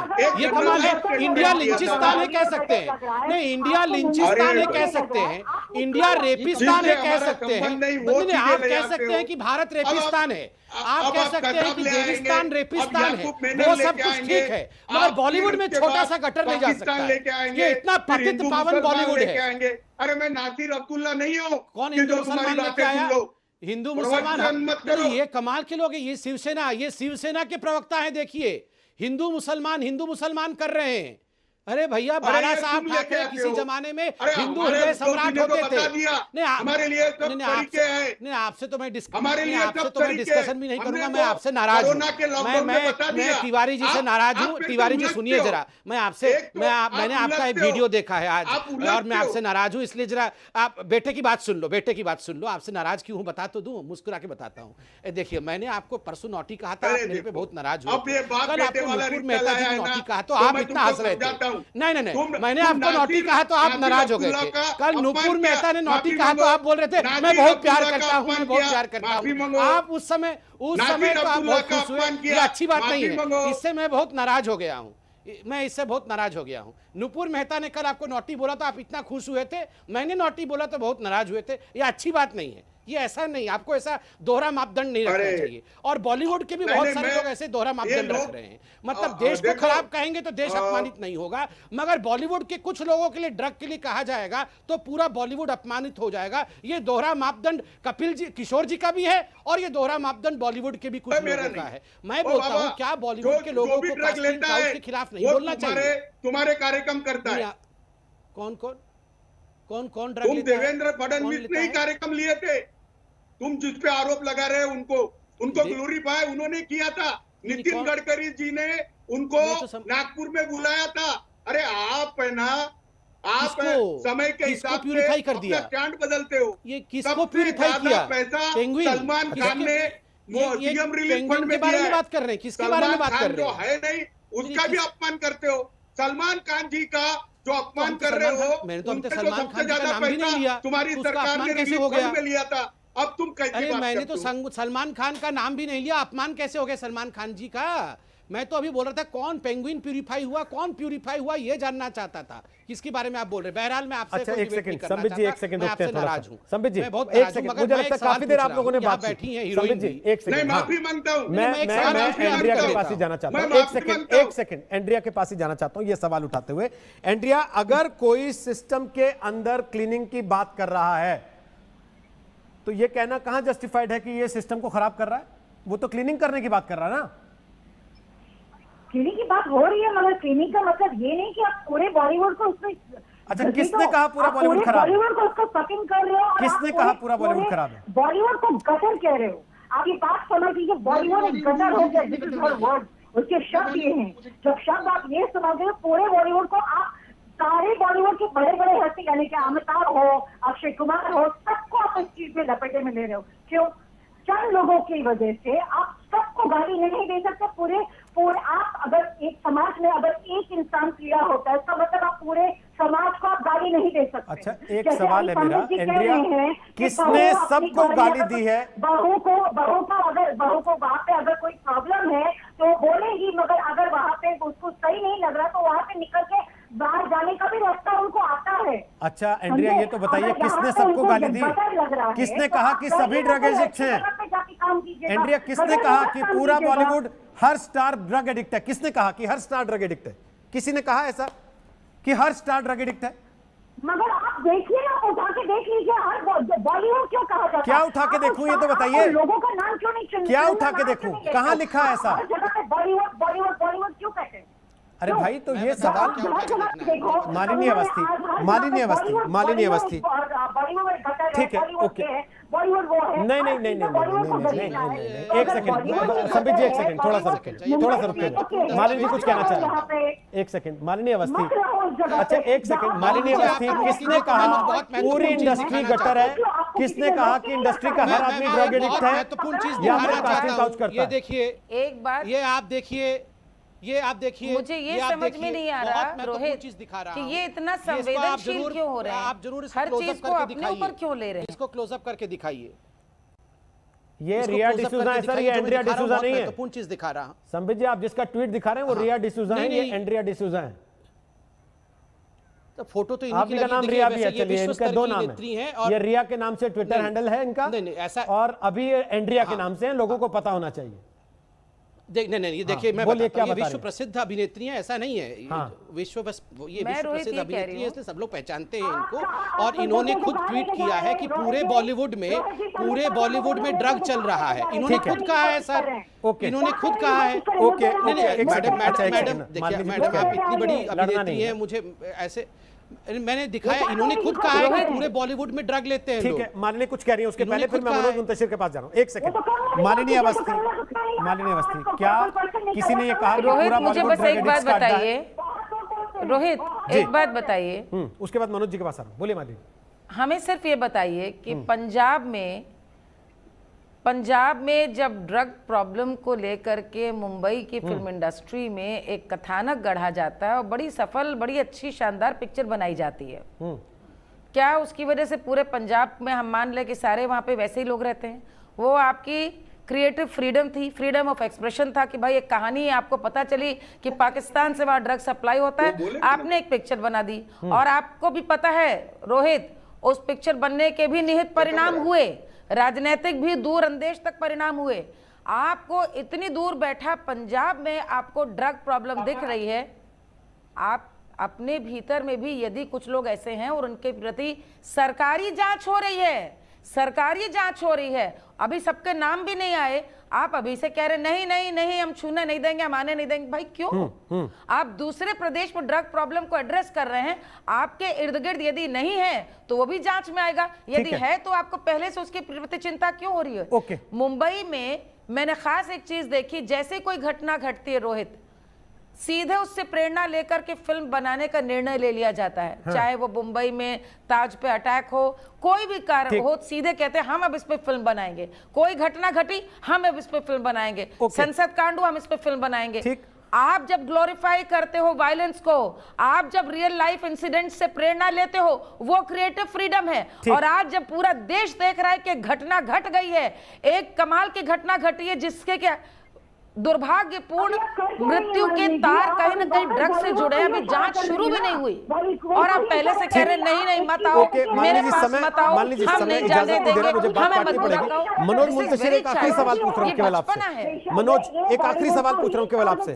ये कमाल है। इंडिया लिंचिस्तान है कह सकते हैं? नहीं, इंडिया लिंचिस्तान है कह सकते हैं, इंडिया रेपिस्तान है कह सकते हैं। नहीं, आप कह सकते हैं कि भारत रेपिस्तान है, आप कह सकते हैं कि देवस्थान रेपिस्तान है, वो सब कुछ ठीक है, मगर बॉलीवुड में छोटा सा गटर नहीं जा सकता। ये इतना पतित पावन बॉलीवुड है। अरे मैं नासिर अब्दुल्ला नहीं हूँ। कौन हिंदू मुसलमान लेके आया? हिंदू मुसलमान मत करो। ये कमाल के लोग हैं, ये शिवसेना के प्रवक्ता हैं। देखिए, हिंदू मुसलमान कर रहे हैं। अरे भैया, बाला साहब ठाकरे किसी जमाने में हिंदू हृदय सम्राट होते थे। हमारे लिए सब तरीके हैं। नहीं, आपसे तो मैं डिस्कशन भी नहीं करूंगा। मैं आपसे नाराज हूं। मैं तिवारी जी से नाराज हूं। तिवारी जी सुनिए जरा, मैंने आपका एक वीडियो देखा है आज, और मैं आपसे नाराज हूं। इसलिए जरा आप बेटे की बात सुन लो। आपसे नाराज क्यों हूं बता तो दूं, मुस्कुरा के बताता हूं। देखिए, मैंने आपको परसों नौटी कहा था, आप मेरे पे बहुत नाराज हुए। कल आपको मुकुर मेहता जी ने नौटी कहा, तो आप इतना हंस रहे थे। नहीं नहीं नहीं, मैंने आपको नॉटी कहा तो आप नाराज हो गए थे। कल नुपुर मेहता ने नॉटी कहा तो आप बोल रहे थे मैं बहुत प्यार करता हूँ, मैं बहुत प्यार करता हूँ। आप उस समय तो आप बहुत खुश हुए, ये अच्छी बात नहीं है, इससे मैं बहुत नाराज हो गया हूँ, मैं इससे बहुत नाराज हो गया हूं। नुपुर मेहता ने कल आपको नॉटी बोला तो आप इतना खुश हुए थे, मैंने नॉटी बोला तो बहुत नाराज हुए थे, ये अच्छी बात नहीं है, ये ऐसा नहीं, आपको ऐसा दोहरा मापदंड नहीं रखना चाहिए। और बॉलीवुड के भी बहुत सारे लोग ऐसे दोहरा मापदंड रख रहे हैं, मतलब देश को खराब कहेंगे तो देश अपमानित नहीं होगा, मगर बॉलीवुड के कुछ लोगों के लिए ड्रग के लिए कहा जाएगा तो पूरा बॉलीवुड अपमानित हो जाएगा। ये दोहरा मापदंड कपिल जी, किशोर जी का भी है और ये दोहरा मापदंड बॉलीवुड के भी कुछ लोगों का है। मैं बोलता हूँ क्या बॉलीवुड के लोगों को कास्टिंग काउच के खिलाफ नहीं बोलना चाहिए? तुम्हारे कार्यक्रम करता है कौन ड्रग? तुम देवेंद्र फडणवीस ने ही कार्यक्रम लिए थे, तुम जिस पे आरोप लगा रहे हैं उनको ग्लोरीफाई उन्होंने किया था। नितिन गडकरी जी ने उनको नागपुर में बुलाया था। अरे आप है ना, आप समय के हिसाब से प्यूरिफाई कर दिया, स्टैंड बदलते हो। ये किसको प्यूरिफाई किया? पैसा सलमान खान ने सीएम रिलीफ फंड में बारे में बात कर रहे हैं, किसके बारे में बात कर रहे हो? है नहीं, उसका भी अपमान करते हो। सलमान खान जी का जो अपमान कर रहे हो, मैंने तो सलमान खान का नाम भी नहीं लिया, तुम्हारी सरकार ने कैसे हो गया? लिया था, अब तुम कैसे? अरे मैंने तो सलमान खान का नाम भी नहीं लिया, अपमान कैसे हो गया सलमान खान जी का? मैं तो अभी बोल रहा था कौन पेंगुइन प्यूरिफाई हुआ ये जानना चाहता था, किसके बारे में आप बोल रहे हैं। बहरहाल मैं आपसे एक सेकंड संबित जी, एक सेकंड रुकते हैं, नाराज हूं संबित जी, मैं बहुत एक सेकंड, मुझे लगता है काफी देर आप लोगों ने बात बैठी है संबित जी, एक सेकंड, नहीं माफी मांगता हूं, मैं एंड्रिया के पास ही जाना चाहता हूं, एक सेकंड एंड्रिया के पास ही जाना चाहता हूं ये सवाल उठाते हुए। एंड्रिया, अगर कोई सिस्टम के अंदर क्लीनिंग की बात कर रहा है तो ये कहना कहां जस्टिफाइड है कि ये सिस्टम को खराब कर रहा है? वो तो क्लीनिंग करने की बात कर रहा है ना। क्लीनिंग की बात हो रही है, मगर क्लीनिंग का मतलब ये नहीं कि आप पूरे बॉलीवुड को उसमें। अच्छा, किसने कहा पूरा बॉलीवुड खराब है? बॉलीवुड को उसको सकिंग कर रहे हो। किसने कहा पूरा बॉलीवुड खराब है? बॉलीवुड को गटर कह रहे हो आप, ये बात समझ लीजिए। बॉलीवुड एक गटर हो गया, दिस इज वर्ड, उसके शब्द ये हैं। जब शब्द आप ये सुनाओगे पूरे बॉलीवुड को, आप सारे बॉलीवुड के बड़े बड़े हस्ती यानी कि अमिताभ हो, अक्षय कुमार हो, सबको आप इस चीज में लपेटे में ले रहे हो। क्यों? चंद लोगों की वजह से आप सबको गाली नहीं दे सकते। पूरे आप अगर एक समाज में अगर एक इंसान कीड़ा होता है, इसका मतलब आप पूरे समाज को आप गाली नहीं दे सकते। अच्छा, एक सवाल है मेरा, एंड्रिया, किसने सबको गाली दी है? बहू को वहाँ पे अगर कोई प्रॉब्लम है तो बोलेगी, मगर अगर वहाँ पे उसको सही नहीं लग रहा तो वहाँ पे निकल के बाहर जाने का भी रास्ता उनको आता है। अच्छा एंड्रिया, ये तो बताइए किसने सबको गाली दी? किसने कहा कि सभी ड्रग एडिक्ट हैं? एंड्रिया, किसने कहा कि पूरा बॉलीवुड हर स्टार ड्रग एडिक्ट है? किसने कहा कि हर स्टार ड्रग एडिक्ट है? किसी ने कहा ऐसा कि हर स्टार ड्रग एडिक्ट है? मगर आप देखिए, आप उठा के देख लीजिए, हर बॉलीवुड क्यों कहा जाता है? क्या उठा के देखूं, ये तो बताइए। लोगों का नाम क्यों नहीं? क्या उठा के देखूं? कहाँ लिखा है ऐसा? हर जगह पे बॉलीवुड क्यों कहते हैं? अरे भाई, तो ये सवाल मालिनी अवस्थी ठीक है, ओके, नहीं, एक सेकंड संबित जी, एक सेकंड, थोड़ा सा रुकिए। मालिनी जी कुछ कहना चाह रहे हैं, एक सेकंड। मालिनी अवस्थी, अच्छा एक सेकंड, मालिनी अवस्थी, किसने कहा पूरी इंडस्ट्री गटर है? किसने कहा कि इंडस्ट्री का हर आदमी ड्रग एडिक्ट है? या फिर कास्टिंग काउच करता है? ये देखिए, एक बात, ये आप देखिए, मुझे ये समझ में नहीं आ रहा रोहित चीज दिखा रहा कि ये इतना संवेदनशील क्यों हो रहे हैं? आप जरूर हर चीज को अपने ऊपर क्यों ले रहे हैं? इसको क्लोजअप करके दिखाइए। ये रिया डिसूजा है सर, ये एंड्रिया डिसूजा नहीं है। महत्वपूर्ण चीज दिखा रहा हूं संबित जी, आप जिसका ट्वीट दिखा रहे हैं वो रिया डिसूजा है, ये एंड्रिया डिसूजा है। तो फोटो तो इन्हीं आपका नाम रिया भी है, चलिए इनका दो नाम है, ये रिया के नाम से ट्विटर हैंडल है इनका, ऐसा, और अभी ये एंड्रिया के नाम से है, लोगों को पता होना चाहिए। नहीं, देखिए मैं बताता हूं, ये विश्व प्रसिद्ध अभिनेत्री है, ऐसा नहीं है, विश्व प्रसिद्ध अभिनेत्री है, इसलिए सब लोग पहचानते हैं इनको। और इन्होंने खुद ट्वीट किया है कि पूरे बॉलीवुड में ड्रग चल रहा है। इन्होंने खुद कहा है सर, इन्होंने खुद कहा है। ओके, मैडम देखिए, मैडम आप इतनी बड़ी अभिनेत्री है, मुझे ऐसे मैंने दिखाया, इन्होंने खुद कहा है कि पूरे बॉलीवुड में ड्रग लेते हैं। ठीक है, मालिनी कुछ कह रही है, उसके पहले फिर मैं मनोज मुंतशिर के पास जा रहा हूँ। एक सेकंड, मालिनी अवस्थी, क्या किसी ने ये कहा कि पूरा मुझे बस एक बात बताइए रोहित, एक बात बताइए, उसके बाद मनोज जी के पास आ रहा हूँ। बोलिए मालिनी। हमें सिर्फ ये बताइए कि पंजाब में पंजाब में जब ड्रग प्रॉब्लम को लेकर के मुंबई की फिल्म इंडस्ट्री में एक कथानक गढ़ा जाता है और बड़ी सफल, बड़ी अच्छी शानदार पिक्चर बनाई जाती है, क्या उसकी वजह से पूरे पंजाब में हम मान लें कि सारे वहाँ पे वैसे ही लोग रहते हैं? वो आपकी क्रिएटिव फ्रीडम थी, फ्रीडम ऑफ एक्सप्रेशन था कि भाई एक कहानी है, आपको पता चली कि पाकिस्तान से वहाँ ड्रग सप्लाई होता है, आपने एक पिक्चर बना दी। और आपको भी पता है रोहित, उस पिक्चर बनने के भी निहित परिणाम हुए, राजनीतिक भी दूर अंदेश तक परिणाम हुए। आपको इतनी दूर बैठा पंजाब में आपको ड्रग प्रॉब्लम दिख रही है, आप अपने भीतर में भी यदि कुछ लोग ऐसे हैं और उनके प्रति सरकारी जांच हो रही है, सरकारी जांच हो रही है, अभी सबके नाम भी नहीं आए, आप अभी से कह रहे नहीं नहीं नहीं हम छूने नहीं देंगे, हम आने नहीं देंगे। भाई क्यों? आप दूसरे प्रदेश में ड्रग प्रॉब्लम को एड्रेस कर रहे हैं, आपके इर्द गिर्द यदि नहीं है तो वो भी जांच में आएगा, यदि है तो आपको पहले से उसकी प्रति चिंता क्यों हो रही है? मुंबई में मैंने खास एक चीज देखी, जैसे कोई घटना घटती है रोहित, सीधे उससे प्रेरणा लेकर के फिल्म बनाने का निर्णय ले लिया जाता है। चाहे वो मुंबई में ताज पे अटैक हो, कोई भी कारण हो, सीधे कहते हैं हम अब इस पे फिल्म बनाएंगे। कोई घटना घटी, हम अब इस पे फिल्म बनाएंगे। संसद कांड हुआ, हम इस पे फिल्म बनाएंगे। आप जब ग्लोरीफाई करते हो वायलेंस को, आप जब रियल लाइफ इंसिडेंट से प्रेरणा लेते हो, वो क्रिएटिव फ्रीडम है। और आज जब पूरा देश देख रहा है कि घटना घट गई है, एक कमाल की घटना घटी है जिसके क्या दुर्भाग्यपूर्ण मृत्यु के तार कहीं न कहीं ड्रग्स से जुड़े, अभी जांच शुरू भी नहीं हुई और आप पहले से कह रहे नहीं नहीं मत आओ, मेरे पास मत आओ, हम नहीं जाने देंगे, हमें मत बुलाओ। मनोज मुंतशिर, एक आखिरी सवाल पूछ रहा हूँ केवल आपसे। मनोज, एक आखिरी सवाल पूछ रहा हूँ केवल आपसे।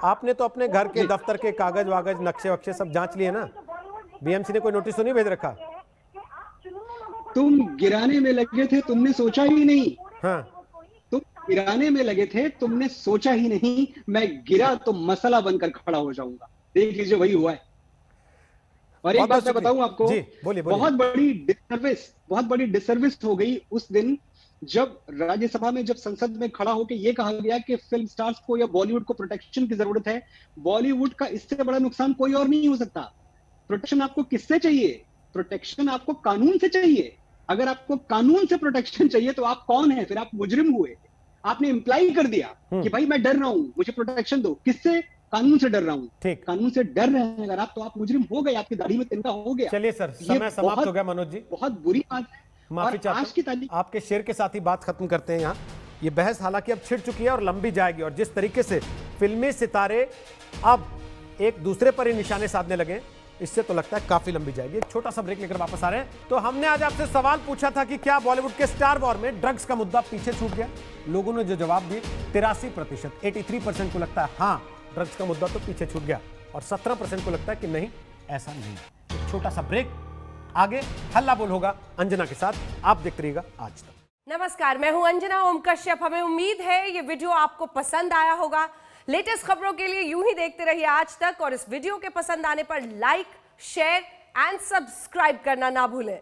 आपने तो अपने घर के दफ्तर के कागज वागज नक्शे वक्शे सब जांच लिए ना? बीएमसी ने कोई नोटिस तो नहीं भेज रखा? तुम गिराने में लगे थे, तुमने सोचा ही नहीं। हाँ, गिराने में लगे थे, तुमने सोचा ही नहीं मैं गिरा तो मसला बनकर खड़ा हो जाऊंगा। देख लीजिए वही हुआ है। और एक बात मैं बताऊं आपको, बहुत बड़ी डिसर्विस हो गई उस दिन जब राज्यसभा में, जब संसद में खड़ा होकर यह कहा गया कि फिल्म स्टार्स को या बॉलीवुड को प्रोटेक्शन की जरूरत है। बॉलीवुड का इससे बड़ा नुकसान कोई और नहीं हो सकता। प्रोटेक्शन आपको किससे चाहिए? प्रोटेक्शन आपको कानून से चाहिए। अगर आपको कानून से प्रोटेक्शन चाहिए तो आप कौन है? फिर आप मुजरिम हुए। आपने इंप्लाई कर दिया कि भाई मैं डर रहा हूं, मुझे प्रोटेक्शन दो। किससे? कानून से डर रहा हूं। कानून से डर रहे हैं अगर आप, तो आप मुजरिम हो गए, आपकी दाढ़ी में तिनका हो गया। चलिए सर, समय समाप्त हो गया। मनोज जी, बहुत बुरी बात है। माफी चाहता हूं, आपके शेर के साथ ही बात खत्म करते हैं। यहाँ ये बहस हालांकि अब छिड़ चुकी है और लंबी जाएगी, और जिस तरीके से फिल्मी सितारे अब एक दूसरे पर ही निशाने साधने लगे, इससे तो लगता है काफी लंबी जाएगी। एक छोटा सा ब्रेक लेकर वापस आ रहे हैं। तो हमने आज आपसे सवाल पूछा था कि क्या बॉलीवुड के स्टार वॉर में ड्रग्स का मुद्दा पीछे छूट गया? लोगों ने जो जवाब दिए 83%, 83% को लगता है हाँ ड्रग्स का मुद्दा तो पीछे छूट गया, और 17% को लगता है कि नहीं, ऐसा नहीं। एक छोटा सा ब्रेक, आगे हल्ला बोल होगा अंजना के साथ। आप देखते रहिएगा आज तक। नमस्कार, मैं हूं अंजना ओम कश्यप। हमें उम्मीद है ये वीडियो आपको पसंद आया होगा। लेटेस्ट खबरों के लिए यूं ही देखते रहिए आज तक, और इस वीडियो के पसंद आने पर लाइक, शेयर एंड सब्सक्राइब करना ना भूलें।